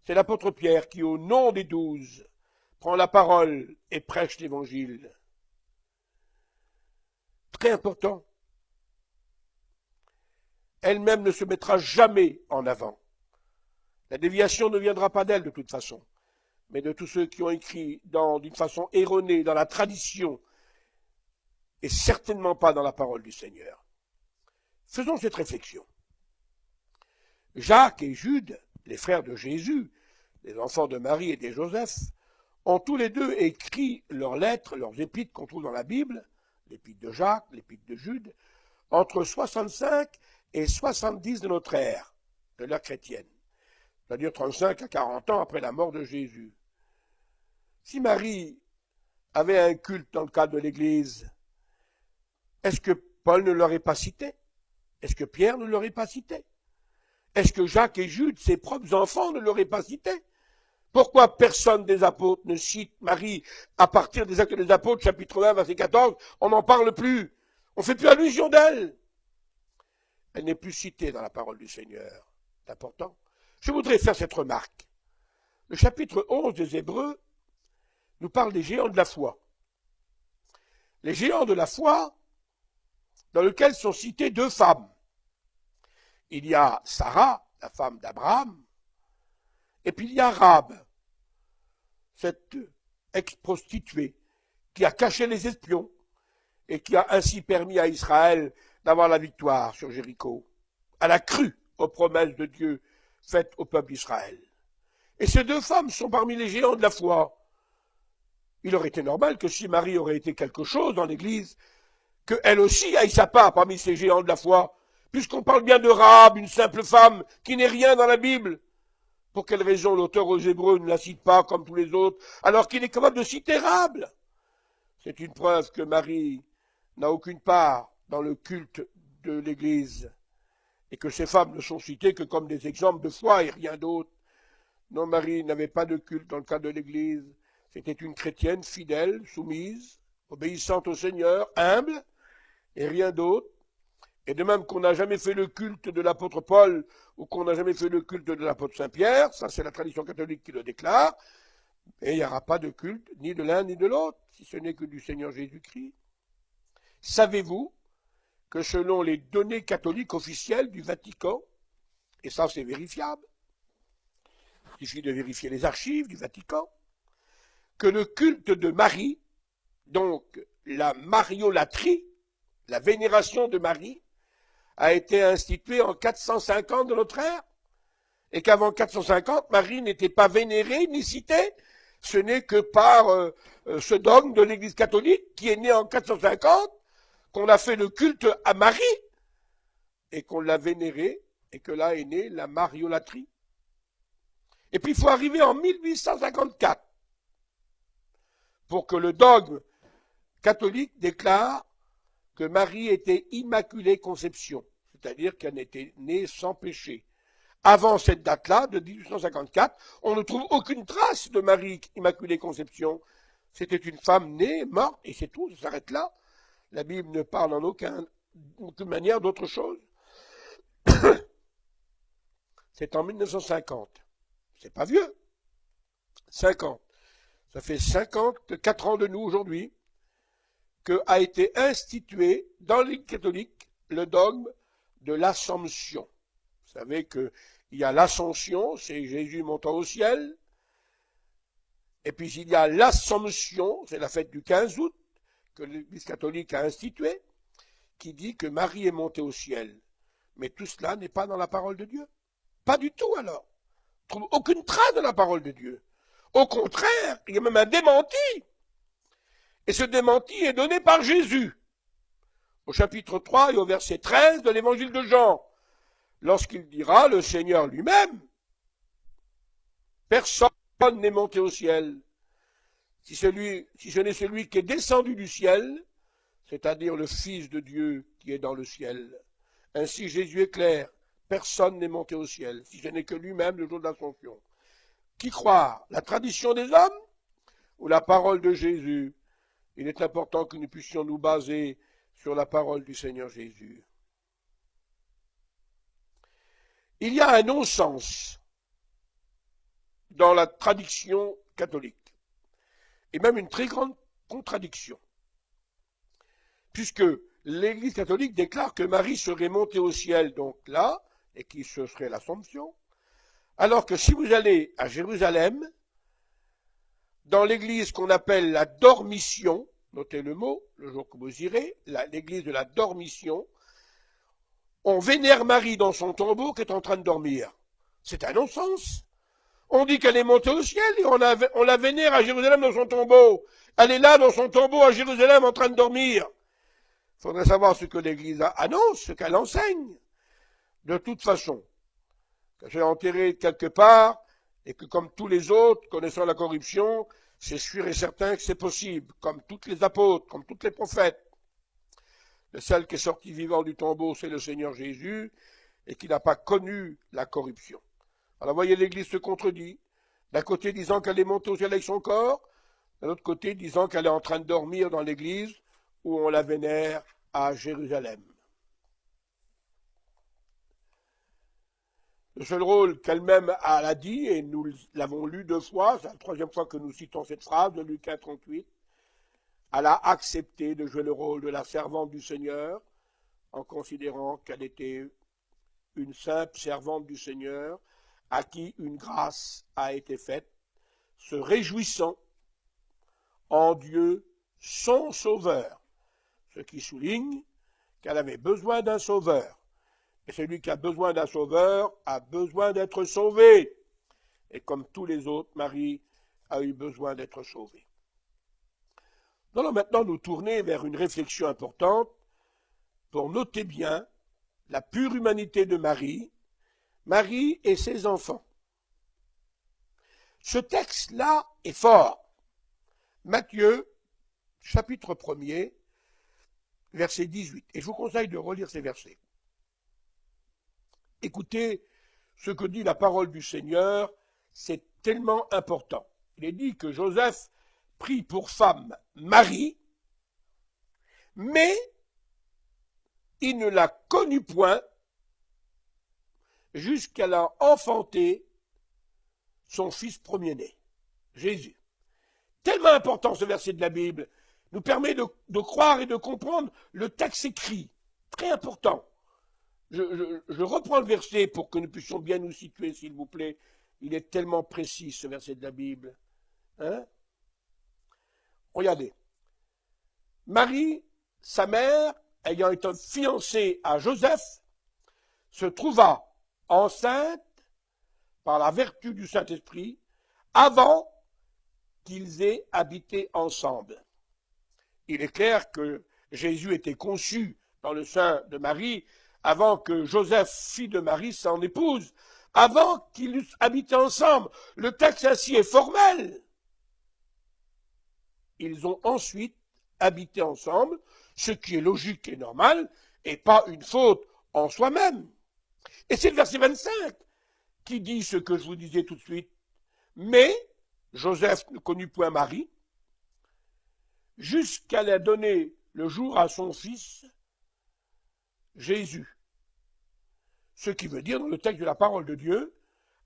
C'est l'apôtre Pierre qui, au nom des 12, prend la parole et prêche l'évangile. Très important. Elle-même ne se mettra jamais en avant. La déviation ne viendra pas d'elle de toute façon, mais de tous ceux qui ont écrit d'une façon erronée, dans la tradition, et certainement pas dans la parole du Seigneur. Faisons cette réflexion. Jacques et Jude, les frères de Jésus, les enfants de Marie et de Joseph, ont tous les deux écrit leurs lettres, leurs épîtres qu'on trouve dans la Bible, l'épître de Jacques, l'épître de Jude, entre 65 et 70 de notre ère, de l'ère chrétienne, c'est-à-dire 35 à 40 ans après la mort de Jésus. Si Marie avait un culte dans le cadre de l'Église, est-ce que Paul ne l'aurait pas cité? Est-ce que Pierre ne l'aurait pas cité? Est-ce que Jacques et Jude, ses propres enfants, ne l'auraient pas cité? Pourquoi personne des apôtres ne cite Marie à partir des Actes des Apôtres, chapitre 1, verset 14? On n'en parle plus. On ne fait plus allusion d'elle. Elle n'est plus citée dans la parole du Seigneur. C'est important. Je voudrais faire cette remarque. Le chapitre 11 des Hébreux nous parle des géants de la foi. Les géants de la foi, dans lesquels sont citées deux femmes. Il y a Sarah, la femme d'Abraham, et puis il y a Rahab, cette ex-prostituée qui a caché les espions et qui a ainsi permis à Israël d'avoir la victoire sur Jéricho. Elle a cru aux promesses de Dieu faites au peuple d'Israël. Et ces deux femmes sont parmi les géants de la foi. Il aurait été normal que si Marie aurait été quelque chose dans l'Église, qu'elle aussi aille sa part parmi ces géants de la foi, puisqu'on parle bien de Rahab, une simple femme qui n'est rien dans la Bible. Pour quelle raison l'auteur aux Hébreux ne la cite pas comme tous les autres, alors qu'il est capable de citer Rahab? C'est une preuve que Marie n'a aucune part dans le culte de l'Église, et que ces femmes ne sont citées que comme des exemples de foi et rien d'autre. Non, Marie n'avait pas de culte dans le cadre de l'Église. C'était une chrétienne fidèle, soumise, obéissante au Seigneur, humble, et rien d'autre. Et de même qu'on n'a jamais fait le culte de l'apôtre Paul ou qu'on n'a jamais fait le culte de l'apôtre Saint-Pierre, ça c'est la tradition catholique qui le déclare, et il n'y aura pas de culte ni de l'un ni de l'autre, si ce n'est que du Seigneur Jésus-Christ. Savez-vous que selon les données catholiques officielles du Vatican, et ça c'est vérifiable, il suffit de vérifier les archives du Vatican, que le culte de Marie, donc la mariolatrie, la vénération de Marie, a été institué en 450 de notre ère, et qu'avant 450, Marie n'était pas vénérée ni citée. Ce n'est que par ce dogme de l'Église catholique qui est né en 450, qu'on a fait le culte à Marie, et qu'on l'a vénérée, et que là est née la mariolatrie. Et puis il faut arriver en 1854 pour que le dogme catholique déclare que Marie était immaculée conception, c'est-à-dire qu'elle était née sans péché. Avant cette date-là, de 1854, on ne trouve aucune trace de Marie immaculée conception. C'était une femme née, morte, et c'est tout, ça s'arrête là. La Bible ne parle en aucune manière d'autre chose. C'est en 1950. C'est pas vieux. 50. Ça fait 54 ans de nous aujourd'hui qu'a été institué dans l'Église catholique le dogme de l'Assomption. Vous savez qu'il y a l'Ascension, c'est Jésus montant au ciel, et puis il y a l'Assomption, c'est la fête du 15 août, que l'Église catholique a instituée, qui dit que Marie est montée au ciel. Mais tout cela n'est pas dans la parole de Dieu. Pas du tout alors. On ne trouve aucune trace de la parole de Dieu. Au contraire, il y a même un démenti. Et ce démenti est donné par Jésus. au chapitre 3 et au verset 13 de l'évangile de Jean, lorsqu'il dira, le Seigneur lui-même, personne n'est monté au ciel, si ce n'est celui qui est descendu du ciel, c'est-à-dire le Fils de Dieu qui est dans le ciel. Ainsi Jésus est clair, personne n'est monté au ciel, si ce n'est que lui-même le jour de l'Ascension. Qui croire? La tradition des hommes ou la parole de Jésus? Il est important que nous puissions nous baser sur la parole du Seigneur Jésus. Il y a un non-sens dans la tradition catholique, et même une très grande contradiction, puisque l'Église catholique déclare que Marie serait montée au ciel, donc là, et qui ce serait l'Assomption, alors que si vous allez à Jérusalem, dans l'église qu'on appelle la Dormition, notez le mot, le jour que vous irez, l'église de la Dormition, on vénère Marie dans son tombeau qui est en train de dormir. C'est un non-sens. On dit qu'elle est montée au ciel et on la vénère à Jérusalem dans son tombeau. Elle est là dans son tombeau à Jérusalem en train de dormir. Il faudrait savoir ce que l'Église annonce, ce qu'elle enseigne. De toute façon, qu'elle soit enterrée quelque part et que comme tous les autres, connaissant la corruption, c'est sûr et certain que c'est possible, comme tous les apôtres, comme tous les prophètes. Le seul qui est sorti vivant du tombeau, c'est le Seigneur Jésus, et qui n'a pas connu la corruption. Alors, voyez, l'Église se contredit. D'un côté, disant qu'elle est montée au ciel avec son corps, d'un autre côté, disant qu'elle est en train de dormir dans l'Église, où on la vénère à Jérusalem. Le seul rôle qu'elle-même a dit, et nous l'avons lu 2 fois, c'est la 3e fois que nous citons cette phrase de Luc 1,38, elle a accepté de jouer le rôle de la servante du Seigneur, en considérant qu'elle était une simple servante du Seigneur, à qui une grâce a été faite, se réjouissant en Dieu son Sauveur, ce qui souligne qu'elle avait besoin d'un Sauveur. Et celui qui a besoin d'un Sauveur a besoin d'être sauvé. Et comme tous les autres, Marie a eu besoin d'être sauvée. Nous allons maintenant nous tourner vers une réflexion importante pour noter bien la pure humanité de Marie, Marie et ses enfants. Ce texte-là est fort. Matthieu, chapitre 1er, verset 18. Et je vous conseille de relire ces versets. Écoutez ce que dit la parole du Seigneur, c'est tellement important. Il est dit que Joseph prit pour femme Marie, mais il ne la connut point jusqu'à a enfanté son fils premier-né, Jésus. Tellement important ce verset de la Bible, nous permet de croire et de comprendre le texte écrit, très important. Je reprends le verset pour que nous puissions bien nous situer, s'il vous plaît. Il est tellement précis, ce verset de la Bible. Hein? Regardez. Marie, sa mère, ayant été fiancée à Joseph, se trouva enceinte par la vertu du Saint-Esprit avant qu'ils aient habité ensemble. Il est clair que Jésus était conçu dans le sein de Marie avant que Joseph, fils de Marie, s'en épouse, avant qu'ils eussent habité ensemble. Le texte ainsi est formel. Ils ont ensuite habité ensemble, ce qui est logique et normal, et pas une faute en soi-même. Et c'est le verset 25 qui dit ce que je vous disais tout de suite. Mais Joseph ne connut point Marie, jusqu'à la donner le jour à son fils, Jésus. Ce qui veut dire, dans le texte de la parole de Dieu,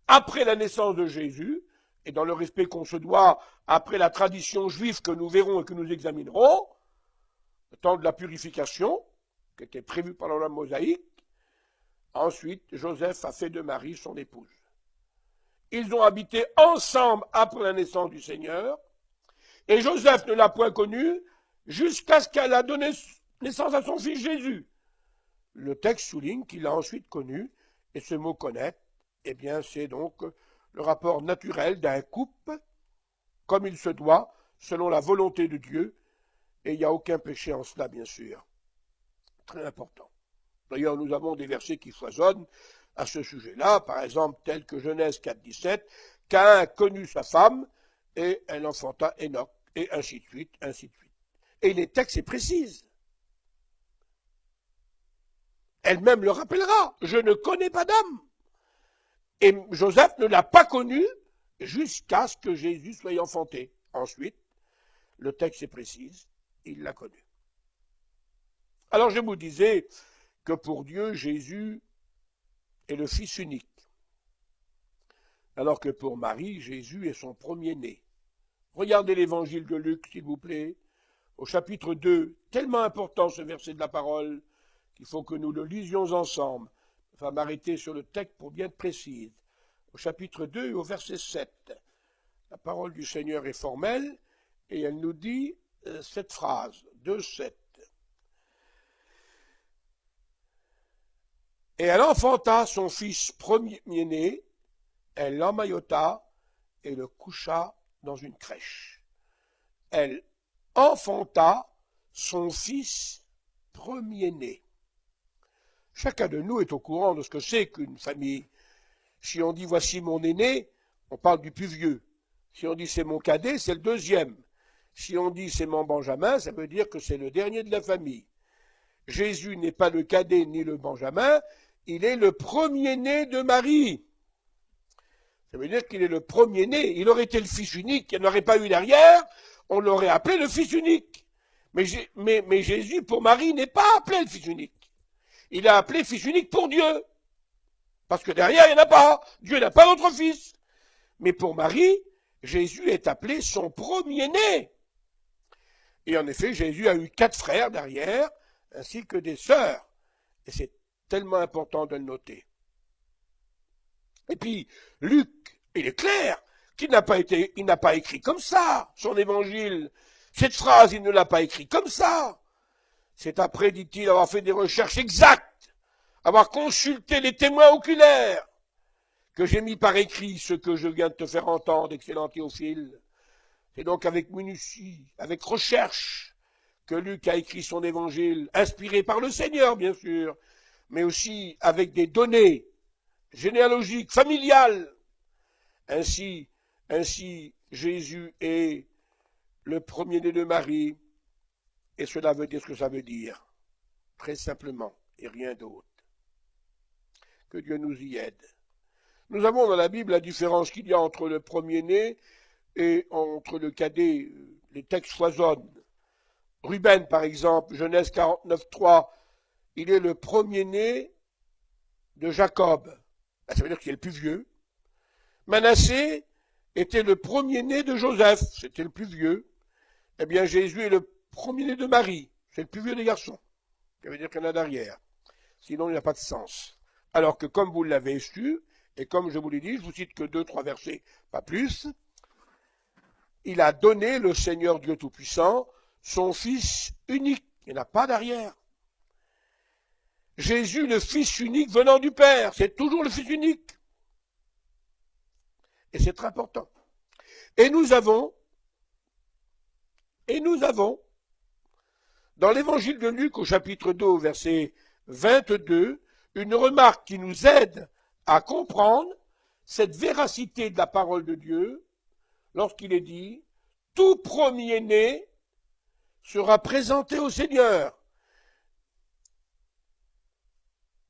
après la naissance de Jésus, et dans le respect qu'on se doit après la tradition juive que nous verrons et que nous examinerons, le temps de la purification, qui était prévu par la loi mosaïque, ensuite Joseph a fait de Marie son épouse. Ils ont habité ensemble après la naissance du Seigneur, et Joseph ne l'a point connue jusqu'à ce qu'elle a donné naissance à son fils Jésus. Le texte souligne qu'il l'a ensuite connu, et ce mot connaître, eh bien c'est donc le rapport naturel d'un couple, comme il se doit, selon la volonté de Dieu, et il n'y a aucun péché en cela, bien sûr. très important. D'ailleurs, nous avons des versets qui foisonnent à ce sujet-là, par exemple, tel que Genèse 4, 17, Caïn connut sa femme, et elle enfanta Enoch, et ainsi de suite, ainsi de suite. Et les textes précisent. Elle-même le rappellera, je ne connais pas d'âme. Et Joseph ne l'a pas connu jusqu'à ce que Jésus soit enfanté. Ensuite, le texte précise, il l'a connu. Alors je vous disais que pour Dieu, Jésus est le Fils unique, alors que pour Marie, Jésus est son premier-né. Regardez l'évangile de Luc, s'il vous plaît, au chapitre 2, tellement important ce verset de la parole, qu'il faut que nous le lisions ensemble. Je vais m'arrêter sur le texte pour bien être précise. Au chapitre 2, au verset 7, la parole du Seigneur est formelle, et elle nous dit cette phrase, 2,7. Et elle enfanta son fils premier-né, elle l'emmaillota et le coucha dans une crèche. Elle enfanta son fils premier-né. Chacun de nous est au courant de ce que c'est qu'une famille. Si on dit voici mon aîné, on parle du plus vieux. Si on dit c'est mon cadet, c'est le deuxième. Si on dit c'est mon benjamin, ça veut dire que c'est le dernier de la famille. Jésus n'est pas le cadet ni le benjamin, il est le premier-né de Marie. Ça veut dire qu'il est le premier-né. Il aurait été le fils unique, il n'y en aurait pas eu derrière, on l'aurait appelé le fils unique. Mais Jésus, pour Marie, n'est pas appelé le fils unique. Il est appelé fils unique pour Dieu. Parce que derrière, il n'y en a pas. Dieu n'a pas d'autre fils. Mais pour Marie, Jésus est appelé son premier-né. Et en effet, Jésus a eu 4 frères derrière, ainsi que des sœurs. Et c'est tellement important de le noter. Et puis, Luc, il est clair qu'il n'a pas écrit comme ça, son évangile. Cette phrase, il ne l'a pas écrit comme ça. C'est après, dit-il, avoir fait des recherches exactes, avoir consulté les témoins oculaires, que j'ai mis par écrit ce que je viens de te faire entendre, excellent Théophile. C'est donc avec minutie, avec recherche, que Luc a écrit son évangile, inspiré par le Seigneur, bien sûr, mais aussi avec des données généalogiques, familiales. Ainsi, Jésus est le premier-né de Marie, et cela veut dire ce que ça veut dire, très simplement, et rien d'autre. Que Dieu nous y aide. Nous avons dans la Bible la différence qu'il y a entre le premier-né et entre le cadet. Les textes foisonnent. Ruben, par exemple, Genèse 49, 3, il est le premier-né de Jacob. Ça veut dire qu'il est le plus vieux. Manassé était le premier-né de Joseph, c'était le plus vieux. Eh bien, Jésus est le premier-né de Marie, c'est le plus vieux des garçons. Ça veut dire qu'il y en a derrière. Sinon, il n'a pas de sens. Alors que, comme vous l'avez su, et comme je vous l'ai dit, je vous cite que 2-3 versets, pas plus, il a donné, le Seigneur Dieu Tout-Puissant, son Fils unique. Il n'y en a pas derrière. Jésus, le Fils unique venant du Père, c'est toujours le Fils unique. Et c'est très important. Et nous avons, dans l'évangile de Luc, au chapitre 2, au verset 22, une remarque qui nous aide à comprendre cette véracité de la parole de Dieu, lorsqu'il est dit, tout premier-né sera présenté au Seigneur.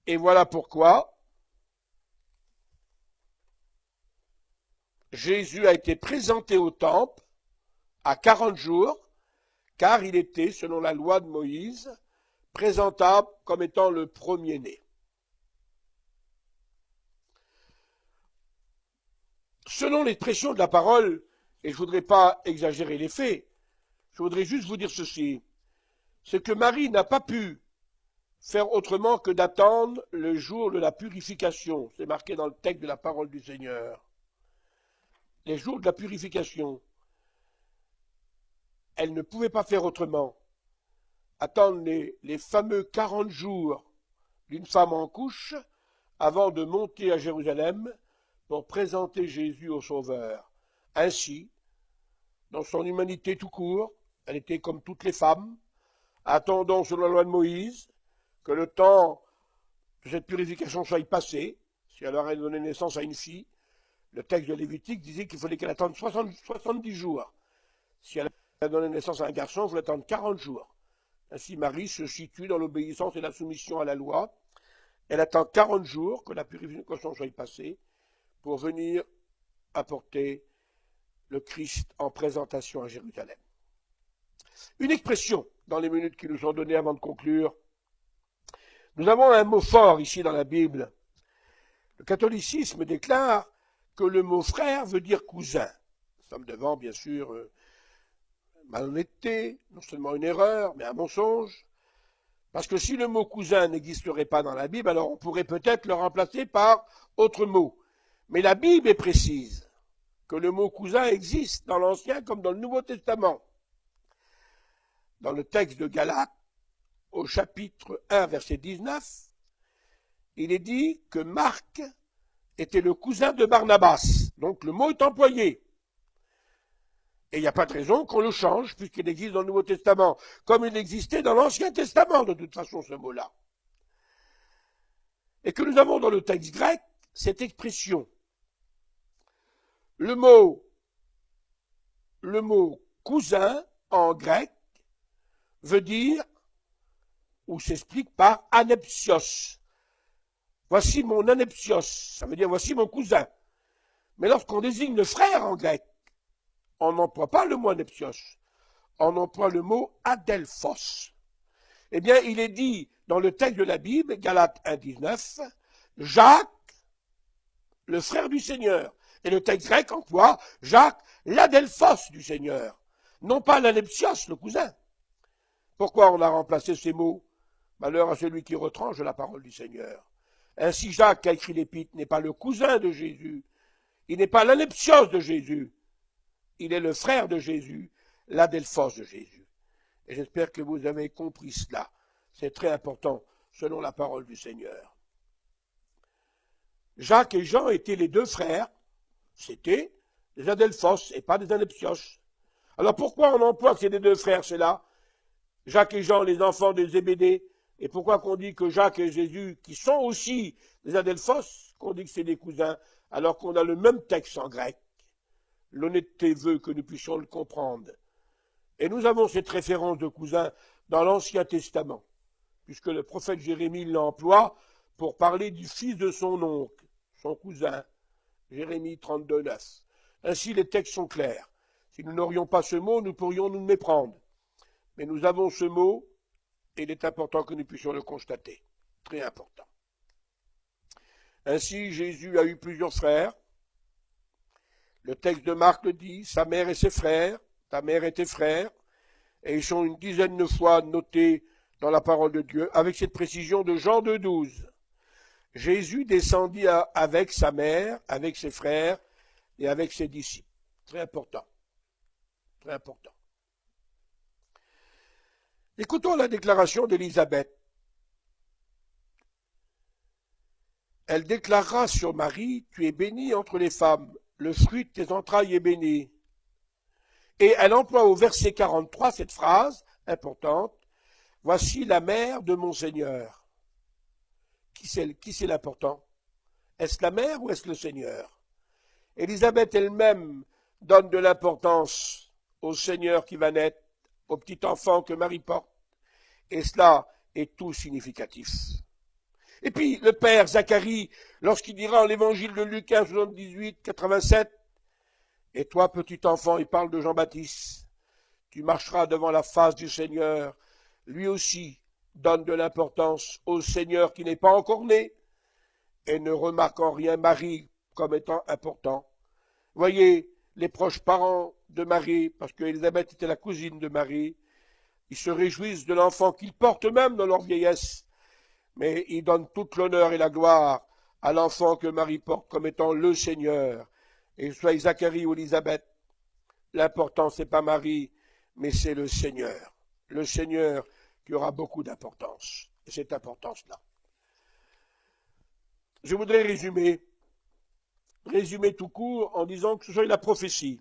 Et voilà pourquoi Jésus a été présenté au temple à 40 jours, car il était, selon la loi de Moïse, présentable comme étant le premier-né. Selon l'expression de la parole, et je ne voudrais pas exagérer les faits, je voudrais juste vous dire ceci, c'est que Marie n'a pas pu faire autrement que d'attendre le jour de la purification. C'est marqué dans le texte de la parole du Seigneur. Les jours de la purification. Elle ne pouvait pas faire autrement. Attendre les fameux 40 jours d'une femme en couche avant de monter à Jérusalem pour présenter Jésus au Sauveur. Ainsi, dans son humanité tout court, elle était comme toutes les femmes, attendant selon la loi de Moïse que le temps de cette purification soit passé. Si elle aurait donné naissance à une fille, le texte de Lévitique disait qu'il fallait qu'elle attende 70 jours. Si elle a donné naissance à un garçon, il fallait attendre 40 jours. Ainsi, Marie se situe dans l'obéissance et la soumission à la loi. Elle attend 40 jours que la purification soit passée pour venir apporter le Christ en présentation à Jérusalem. Une expression dans les minutes qui nous sont données avant de conclure. Nous avons un mot fort ici dans la Bible. Le catholicisme déclare que le mot frère veut dire cousin. Nous sommes devant, bien sûr, malhonnêteté, non seulement une erreur, mais un mensonge. Parce que si le mot cousin n'existerait pas dans la Bible, alors on pourrait peut-être le remplacer par autre mot. Mais la Bible est précise que le mot cousin existe dans l'Ancien comme dans le Nouveau Testament. Dans le texte de Galates, au chapitre 1, verset 19, il est dit que Marc était le cousin de Barnabas. Donc le mot est employé. Et il n'y a pas de raison qu'on le change, puisqu'il existe dans le Nouveau Testament, comme il existait dans l'Ancien Testament, de toute façon, ce mot-là. Et que nous avons dans le texte grec cette expression. Le mot cousin, en grec, veut dire, ou s'explique par anepsios. Voici mon anepsios, ça veut dire voici mon cousin. Mais lorsqu'on désigne le frère en grec, on n'emploie pas le mot anepsios, on emploie le mot adelphos. Eh bien, il est dit dans le texte de la Bible, Galates 1,19, Jacques, le frère du Seigneur. Et le texte grec emploie Jacques, l'adelphos du Seigneur, non pas l'anepsios, le cousin. Pourquoi on a remplacé ces mots? Malheur à celui qui retranche la parole du Seigneur. Ainsi, Jacques qui a écrit l'épître n'est pas le cousin de Jésus, il n'est pas l'anepsios de Jésus, il est le frère de Jésus, l'adelphos de Jésus. Et j'espère que vous avez compris cela. C'est très important selon la parole du Seigneur. Jacques et Jean étaient les deux frères, c'était des adelphos et pas des anepsios. Alors pourquoi on emploie ces deux frères, c'est là, Jacques et Jean, les enfants de Zébédée, et pourquoi qu'on dit que Jacques et Jésus, qui sont aussi des adelphos, qu'on dit que c'est des cousins, alors qu'on a le même texte en grec? L'honnêteté veut que nous puissions le comprendre. Et nous avons cette référence de cousin dans l'Ancien Testament, puisque le prophète Jérémie l'emploie pour parler du fils de son oncle, son cousin, Jérémie 32, 9. Ainsi, les textes sont clairs. Si nous n'aurions pas ce mot, nous pourrions nous méprendre. Mais nous avons ce mot, et il est important que nous puissions le constater. Très important. Ainsi, Jésus a eu plusieurs frères. Le texte de Marc le dit, sa mère et ses frères, ta mère et tes frères, et ils sont une dizaine de fois notés dans la parole de Dieu, avec cette précision de Jean 2,12. Jésus descendit avec sa mère, avec ses frères et avec ses disciples. Très important. Très important. Écoutons la déclaration d'Élisabeth. Elle déclarera sur Marie, tu es bénie entre les femmes, le fruit de tes entrailles est béni. Et elle emploie au verset 43 cette phrase importante, voici la mère de mon Seigneur. Qui c'est l'important? Est-ce la mère ou est-ce le Seigneur? Élisabeth elle-même donne de l'importance au Seigneur qui va naître, au petit enfant que Marie porte. Et cela est tout significatif. Et puis le père Zacharie, lorsqu'il dira en l'évangile de Luc 1, 78, 87, et toi, petit enfant, il parle de Jean-Baptiste, tu marcheras devant la face du Seigneur. Lui aussi donne de l'importance au Seigneur qui n'est pas encore né et ne remarque en rien Marie comme étant important. Voyez, les proches parents de Marie, parce qu'Élisabeth était la cousine de Marie, ils se réjouissent de l'enfant qu'ils portent eux-mêmes dans leur vieillesse, mais ils donnent toute l'honneur et la gloire à l'enfant que Marie porte comme étant le Seigneur. Et soit Zacharie ou Élisabeth, l'important c'est pas Marie, mais c'est le Seigneur. Le Seigneur qui aura beaucoup d'importance. Et cette importance-là. Je voudrais résumer tout court en disant que ce soit la prophétie,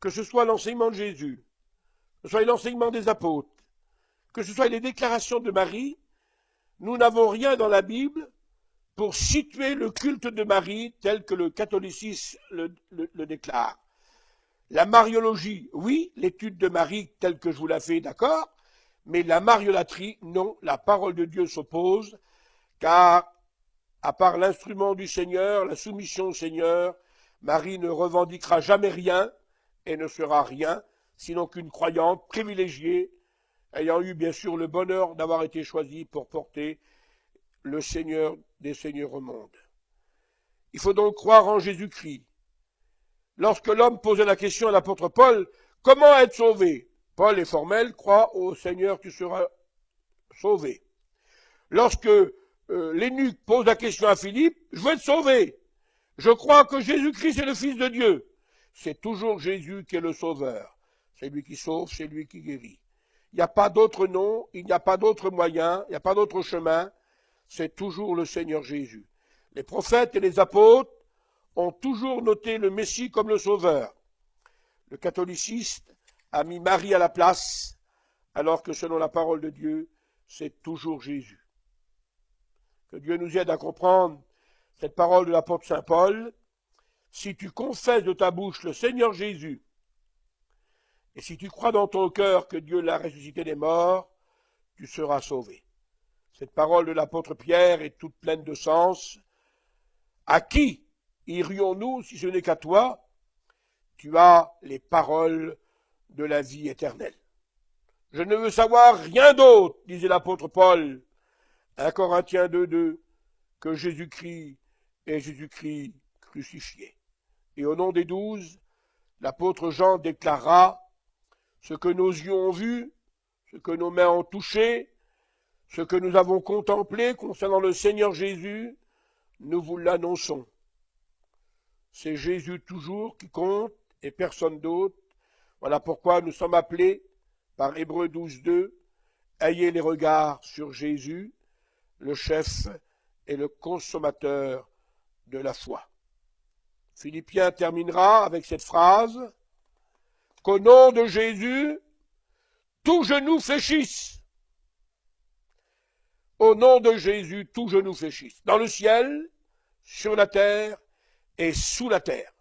que ce soit l'enseignement de Jésus, que ce soit l'enseignement des apôtres, que ce soit les déclarations de Marie, Nous n'avons rien dans la Bible pour situer le culte de Marie tel que le catholicisme le déclare. La mariologie, oui, l'étude de Marie telle que je vous la fais, d'accord, mais la mariolâtrie, non, la parole de Dieu s'oppose, car à part l'instrument du Seigneur, la soumission au Seigneur, Marie ne revendiquera jamais rien et ne sera rien, sinon qu'une croyante privilégiée, ayant eu bien sûr le bonheur d'avoir été choisie pour porter le Seigneur des Seigneurs au monde. Il faut donc croire en Jésus-Christ. Lorsque l'homme posait la question à l'apôtre Paul, comment être sauvé? Paul est formel, crois au Seigneur, tu seras sauvé. Lorsque l'énuque pose la question à Philippe, je veux être sauvé. Je crois que Jésus-Christ est le Fils de Dieu. C'est toujours Jésus qui est le sauveur. C'est lui qui sauve, c'est lui qui guérit. Il n'y a pas d'autre nom, il n'y a pas d'autre moyen, il n'y a pas d'autre chemin. C'est toujours le Seigneur Jésus. Les prophètes et les apôtres ont toujours noté le Messie comme le sauveur. Le catholicisme a mis Marie à la place, alors que selon la parole de Dieu, c'est toujours Jésus. Que Dieu nous aide à comprendre cette parole de l'apôtre Saint Paul. Si tu confesses de ta bouche le Seigneur Jésus, et si tu crois dans ton cœur que Dieu l'a ressuscité des morts, tu seras sauvé. Cette parole de l'apôtre Pierre est toute pleine de sens. À qui irions-nous si ce n'est qu'à toi? Tu as les paroles de la vie éternelle. Je ne veux savoir rien d'autre, disait l'apôtre Paul, 1 Corinthiens 2:2, que Jésus-Christ est Jésus-Christ crucifié. Et au nom des 12, l'apôtre Jean déclara ce que nos yeux ont vu, ce que nos mains ont touché, ce que nous avons contemplé concernant le Seigneur Jésus, nous vous l'annonçons. C'est Jésus toujours qui compte et personne d'autre. Voilà pourquoi nous sommes appelés par Hébreux 12:2, ayez les regards sur Jésus, le chef et le consommateur de la foi. Philippiens terminera avec cette phrase, qu'au nom de Jésus, tout genou fléchisse. Au nom de Jésus, tout genou fléchisse. Dans le ciel, sur la terre et sous la terre.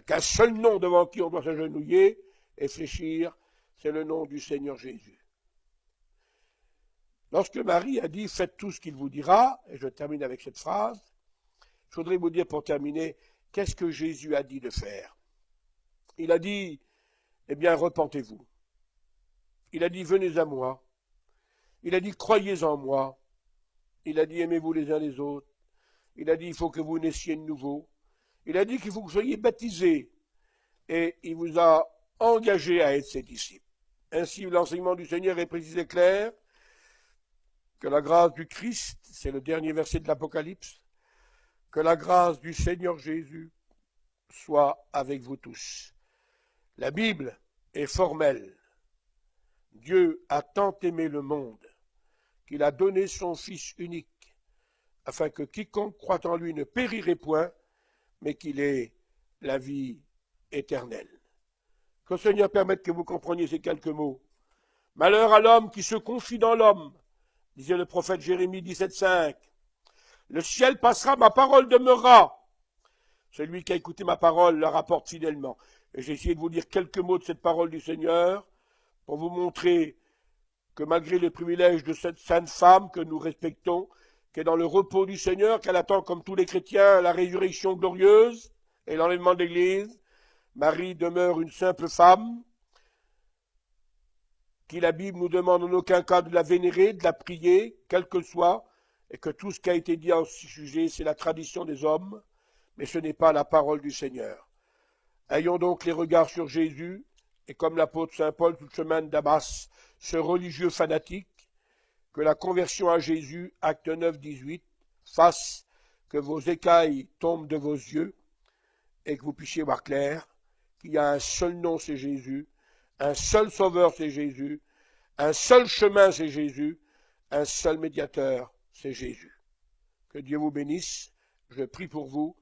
Qu'un seul nom devant qui on doit s'agenouiller et fléchir, c'est le nom du Seigneur Jésus. Lorsque Marie a dit « Faites tout ce qu'il vous dira », et je termine avec cette phrase, je voudrais vous dire pour terminer, qu'est-ce que Jésus a dit de faire? Il a dit « Eh bien, repentez-vous ». Il a dit « Venez à moi ». Il a dit « Croyez en moi ». Il a dit « Aimez-vous les uns les autres ». Il a dit « Il faut que vous naissiez de nouveau ». Il a dit qu'il faut que vous soyez baptisés. Et il vous a engagé à être ses disciples. Ainsi, l'enseignement du Seigneur est précis et clair. Que la grâce du Christ, c'est le dernier verset de l'Apocalypse, que la grâce du Seigneur Jésus soit avec vous tous. La Bible est formelle. Dieu a tant aimé le monde qu'il a donné son Fils unique, afin que quiconque croit en lui ne périrait point, mais qu'il ait la vie éternelle. Que le Seigneur permette que vous compreniez ces quelques mots. Malheur à l'homme qui se confie dans l'homme, disait le prophète Jérémie 17:5. Le ciel passera, ma parole demeurera. Celui qui a écouté ma parole la rapporte fidèlement. Et j'ai essayé de vous dire quelques mots de cette parole du Seigneur pour vous montrer que malgré les privilèges de cette sainte femme que nous respectons, qui est dans le repos du Seigneur, qu'elle attend comme tous les chrétiens la résurrection glorieuse et l'enlèvement de l'Église, Marie demeure une simple femme qui la Bible nous demande en aucun cas de la vénérer, de la prier, quelle que soit, et que tout ce qui a été dit à ce sujet, c'est la tradition des hommes, mais ce n'est pas la parole du Seigneur. Ayons donc les regards sur Jésus, et comme l'apôtre Saint Paul, tout le chemin de Damas, ce religieux fanatique, que la conversion à Jésus, acte 9, 18, fasse que vos écailles tombent de vos yeux, et que vous puissiez voir clair qu'il y a un seul nom, c'est Jésus, un seul sauveur, c'est Jésus, un seul chemin, c'est Jésus, un seul médiateur, c'est Jésus. Que Dieu vous bénisse, je prie pour vous,